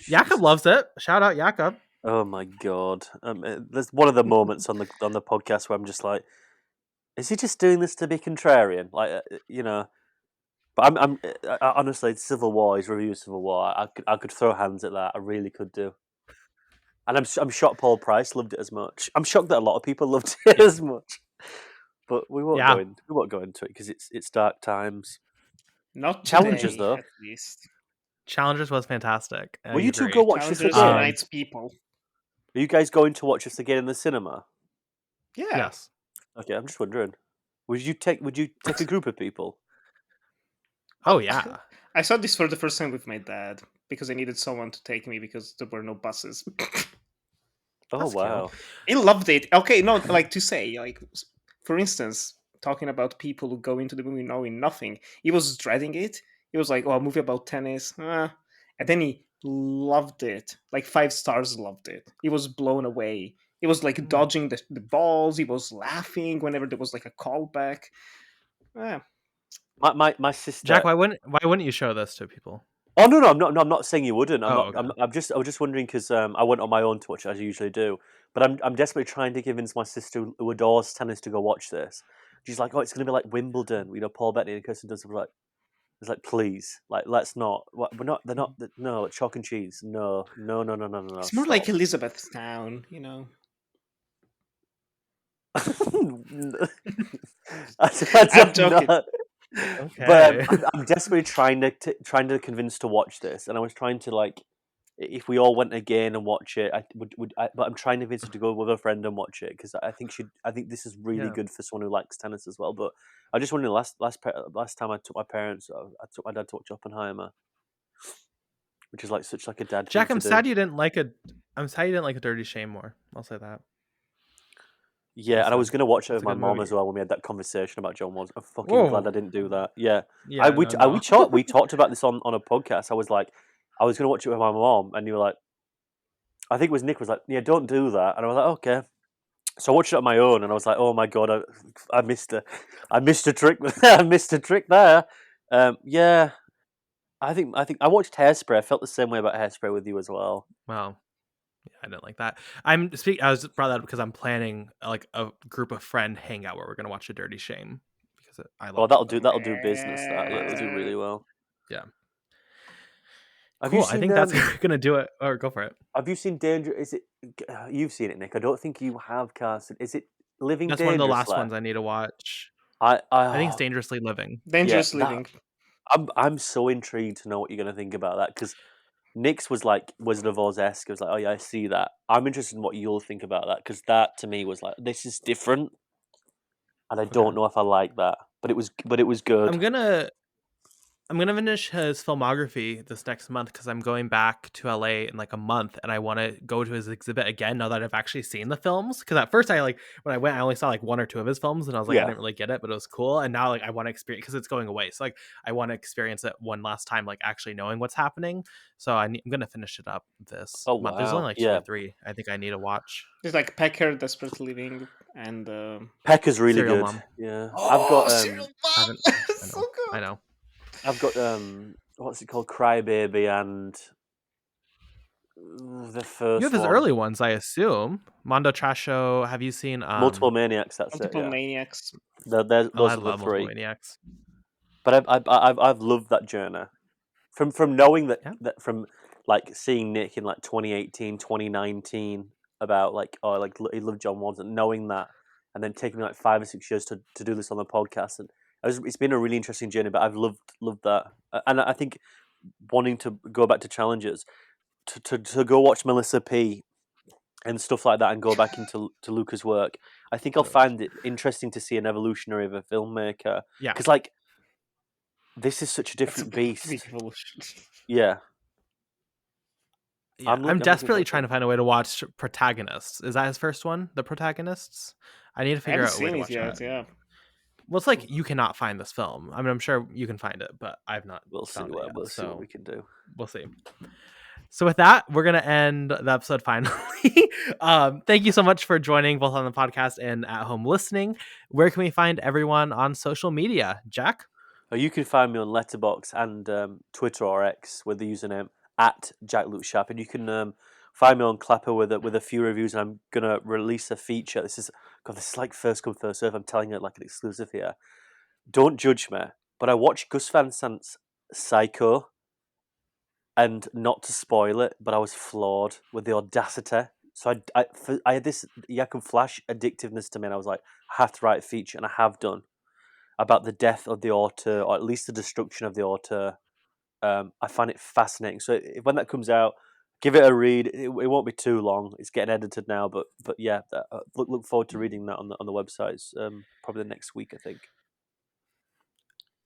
[SPEAKER 1] Jakob loves it. Shout out Jakob.
[SPEAKER 5] Oh my god. There's one of the moments on the podcast where I'm just like, is he just doing this to be contrarian? Like, But I'm honestly, Civil War, his review of Civil War, I could throw hands at that. I really could do. And I'm shocked Paul Price loved it as much. I'm shocked that a lot of people loved it as much. but we won't go into it because it's dark times.
[SPEAKER 6] Not
[SPEAKER 5] Challengers,
[SPEAKER 6] today,
[SPEAKER 5] though.
[SPEAKER 6] at least.
[SPEAKER 1] Challengers was fantastic. I
[SPEAKER 5] Will you two
[SPEAKER 1] agree.
[SPEAKER 5] go watch this
[SPEAKER 6] Challengers
[SPEAKER 5] again?
[SPEAKER 6] unites people.
[SPEAKER 5] Are you guys going to watch this again in the cinema?
[SPEAKER 6] Yeah.
[SPEAKER 1] Yes.
[SPEAKER 5] Okay, I'm just wondering. Would you take a group of people?
[SPEAKER 1] Oh yeah.
[SPEAKER 6] I saw this for the first time with my dad because I needed someone to take me because there were no buses.
[SPEAKER 5] Oh
[SPEAKER 1] That's cute.
[SPEAKER 5] wow.
[SPEAKER 6] He loved it. Okay, no, like to say, like for instance, talking about people who go into the movie knowing nothing. He was dreading it. He was like, "Oh, a movie about tennis," and then he loved it. Like 5 stars, loved it. He was blown away. He was like dodging the balls. He was laughing whenever there was like a callback. Ah,
[SPEAKER 5] My sister.
[SPEAKER 1] Jack, why wouldn't you show this to people?
[SPEAKER 5] Oh no, I'm not saying you wouldn't.
[SPEAKER 1] Oh, okay.
[SPEAKER 5] I was just wondering because I went on my own to watch it as I usually do. But I'm desperately trying to convince my sister who adores tennis to go watch this. She's like, "Oh, it's going to be like Wimbledon." You know, Paul Bettany and Kirsten Dunst were like, "It's like, please, like, let's not. We're not. They're not. No, it's chalk and cheese. No.
[SPEAKER 6] it's more like Elizabethtown, you know. I'm joking.
[SPEAKER 1] Okay.
[SPEAKER 5] But I'm desperately trying to convince to watch this, and I was trying to like, if we all went again and watch it, but I'm trying to convince her to go with a friend and watch it because I think this is really
[SPEAKER 1] Yeah.
[SPEAKER 5] good for someone who likes tennis as well. But I just wondering last time I took my parents, I took my dad to watch Oppenheimer, which is like such like a dad.
[SPEAKER 1] Jack,
[SPEAKER 5] thing
[SPEAKER 1] I'm
[SPEAKER 5] to
[SPEAKER 1] sad
[SPEAKER 5] do.
[SPEAKER 1] you didn't like a Dirty Shame more. I'll say that.
[SPEAKER 5] Yeah, and I was going to watch it with
[SPEAKER 1] It's a
[SPEAKER 5] my
[SPEAKER 1] good
[SPEAKER 5] mom
[SPEAKER 1] movie.
[SPEAKER 5] as well when we had that conversation about John Watts. I'm fucking
[SPEAKER 1] Whoa.
[SPEAKER 5] glad I didn't do that. Yeah,
[SPEAKER 1] Yeah.
[SPEAKER 5] we talked about this on a podcast. I was like, I was going to watch it with my mom, and you were like, I think it was Nick was like, yeah, don't do that, and I was like, okay. So I watched it on my own, and I was like, oh my god, I missed a trick, I missed a trick there. Yeah, I think I watched Hairspray. I felt the same way about Hairspray with you as well.
[SPEAKER 1] Well, yeah, I didn't like that. I was brought that up because I'm planning like a group of friend hangout where we're gonna watch a Dirty Shame because I love.
[SPEAKER 5] Oh, that'll do business. That'll do really well.
[SPEAKER 1] Yeah.
[SPEAKER 5] Have
[SPEAKER 1] Cool.
[SPEAKER 5] you seen,
[SPEAKER 1] I think that's gonna do it. Or go for it.
[SPEAKER 5] Have you seen Danger? Is it? You've seen it, Nick. I don't think you have, Carson. Is it Living
[SPEAKER 1] That's
[SPEAKER 5] Dangerously?
[SPEAKER 1] one of the last ones I need to watch.
[SPEAKER 5] I
[SPEAKER 1] think it's Dangerously Living.
[SPEAKER 6] Dangerous Living.
[SPEAKER 5] I'm so intrigued to know what you're going to think about that because Nick's was like Wizard of Oz-esque. It was like, oh yeah, I see that. I'm interested in what you'll think about that because that to me was like, this is different, and I don't know if I like that, but it was good.
[SPEAKER 1] I'm gonna finish his filmography this next month because I'm going back to LA in like a month, and I want to go to his exhibit again now that I've actually seen the films. Because at first, when I went, I only saw like 1 or 2 of his films, and I was like, I didn't really get it, but it was cool. And now like I want to experience because it's going away, so like I want to experience it one last time, like actually knowing what's happening. So I'm gonna finish it up this month. There's only like 2 or 3 I think I need to watch.
[SPEAKER 6] There's like Pecker, Desperate Living, and
[SPEAKER 5] Pecker's really
[SPEAKER 1] Serial
[SPEAKER 5] good.
[SPEAKER 1] Mom.
[SPEAKER 5] Yeah,
[SPEAKER 6] I've got so good.
[SPEAKER 1] I know.
[SPEAKER 5] I've got what's it called, Crybaby, and the first.
[SPEAKER 1] You have his
[SPEAKER 5] one.
[SPEAKER 1] early ones, I assume. Mondo Trasho. Have you seen
[SPEAKER 5] Multiple Maniacs? That's
[SPEAKER 6] Multiple
[SPEAKER 5] it. Yeah.
[SPEAKER 6] Maniacs.
[SPEAKER 5] Those
[SPEAKER 1] I
[SPEAKER 5] are the
[SPEAKER 1] love
[SPEAKER 5] 3.
[SPEAKER 1] Multiple Maniacs.
[SPEAKER 5] But I've loved that journey from knowing that from like seeing Nick in like 2018, 2019 about like he loved John Watts and knowing that, and then taking me like 5 or 6 years to do this on the podcast, and it's been a really interesting journey. But I've loved that, and I think wanting to go back to challenges, to go watch Melissa P and stuff like that, and go back into Luca's work. I think I'll find it interesting to see an evolutionary of a filmmaker.
[SPEAKER 1] Yeah,
[SPEAKER 5] because like this is such a different beast. Yeah.
[SPEAKER 1] I'm desperately trying to find a way to watch Protagonists. Is that his first one? The Protagonists? I need to figure out a way to watch that.
[SPEAKER 6] Yeah.
[SPEAKER 1] Well, it's like you cannot find this film. I mean, I'm sure you can find it, but I've not.
[SPEAKER 5] We'll see what we can do.
[SPEAKER 1] We'll see. So with that, we're gonna end the episode finally. Thank you so much for joining both on the podcast and at home listening. Where can we find everyone on social media, Jack?
[SPEAKER 5] You can find me on Letterboxd and Twitter or X with the username @Jak-Luke Sharp, and you can find me on Clapper with a few reviews. And I'm gonna release a feature. This is like first come first serve. I'm telling you like an exclusive here. Don't judge me, but I watched Gus Van Sant's Psycho, and not to spoil it, but I was floored with the audacity. So I had this Jak Flash addictiveness to me, and I was like, I have to write a feature, and I have done, about the death of the author, or at least the destruction of the author. I find it fascinating. So when that comes out, give it a read. It won't be too long. It's getting edited now, but yeah, look forward to reading that on the websites. Probably the next week, I think.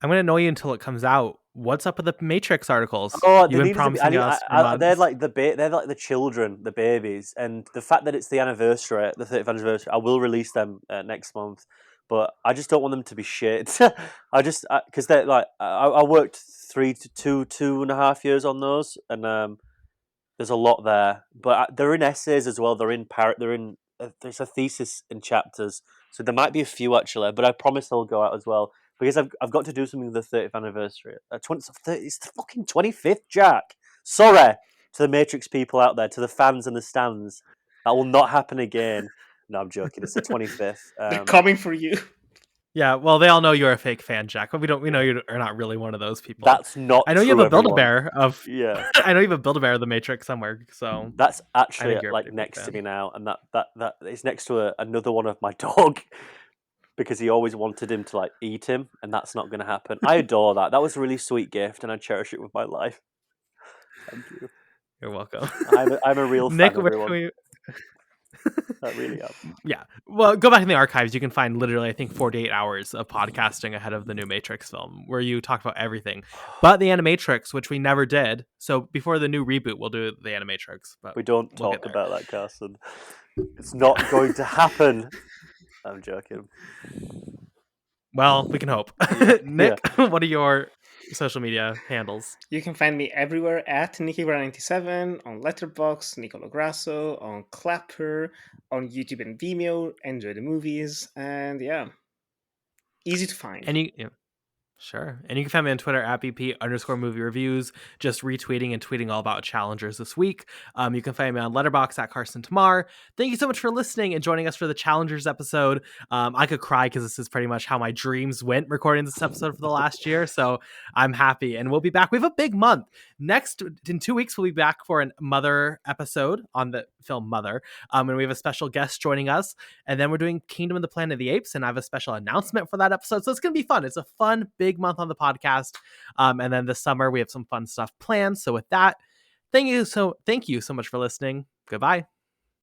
[SPEAKER 1] I'm going to annoy you until it comes out. What's up with the Matrix articles?
[SPEAKER 5] Oh,
[SPEAKER 1] You've
[SPEAKER 5] they
[SPEAKER 1] been
[SPEAKER 5] need to be.
[SPEAKER 1] promising us for months.
[SPEAKER 5] They're like they're like the children, the babies, and the fact that it's the anniversary, the 30th anniversary. I will release them next month, but I just don't want them to be shit. I just because they're like I worked 2.5 years on those, and there's a lot there, but they're in essays as well. They're in there's a thesis in chapters, so there might be a few actually, but I promise they'll go out as well. Because I've got to do something with the 30th anniversary. It's the fucking 25th, Jack. Sorry to the Matrix people out there, to the fans in the stands. That will not happen again. No, I'm joking. It's the 25th.
[SPEAKER 6] They're coming for you.
[SPEAKER 1] Yeah, well, they all know you're a fake fan, Jack, but we know you are not really one of those people.
[SPEAKER 5] That's not
[SPEAKER 1] I know
[SPEAKER 5] true,
[SPEAKER 1] you have a
[SPEAKER 5] everyone.
[SPEAKER 1] Build-A-Bear of...
[SPEAKER 5] Yeah.
[SPEAKER 1] I know you have a Build-A-Bear of the Matrix somewhere, so...
[SPEAKER 5] That's actually
[SPEAKER 1] you're a
[SPEAKER 5] like
[SPEAKER 1] pretty big
[SPEAKER 5] next to
[SPEAKER 1] fan.
[SPEAKER 5] me now, and that is next to another one of my dog. Because he always wanted him to like eat him, and that's not going to happen. I adore that. That was a really sweet gift, and I cherish it with my life. Thank you.
[SPEAKER 1] You're welcome.
[SPEAKER 5] I'm a real
[SPEAKER 1] Nick,
[SPEAKER 5] fan,
[SPEAKER 1] where
[SPEAKER 5] everyone.
[SPEAKER 1] can we...
[SPEAKER 5] I really am.
[SPEAKER 1] Yeah. Well, go back in the archives. You can find literally, I think, 48 hours of podcasting ahead of the new Matrix film where you talk about everything. But the Animatrix, which we never did. So before the new reboot, we'll do the Animatrix. But
[SPEAKER 5] We don't
[SPEAKER 1] we'll get
[SPEAKER 5] talk
[SPEAKER 1] there.
[SPEAKER 5] about that, Carson. It's not going to happen. I'm joking.
[SPEAKER 1] Well, we can hope.
[SPEAKER 5] Yeah.
[SPEAKER 1] Nick, what are your social media handles?
[SPEAKER 6] You can find me everywhere at Nicolò97, on Letterboxd, Nicolò Grasso, on Clapper, on YouTube and Vimeo. Enjoy the movies, and yeah, easy to find.
[SPEAKER 1] Sure. And you can find me on Twitter at BP_movie reviews, just retweeting and tweeting all about challengers this week. You can find me on Letterboxd at Carson Timar. Thank you so much for listening and joining us for the challengers episode. I could cry because this is pretty much how my dreams went recording this episode for the last year. So I'm happy. And we'll be back. We have a big month. Next, in 2 weeks, we'll be back for a Mother episode on the film Mother. And we have a special guest joining us. And then we're doing Kingdom of the Planet of the Apes. And I have a special announcement for that episode. So it's going to be fun. It's a fun, big month on the podcast. And then this summer, we have some fun stuff planned. So with that, thank you so much for listening. Goodbye.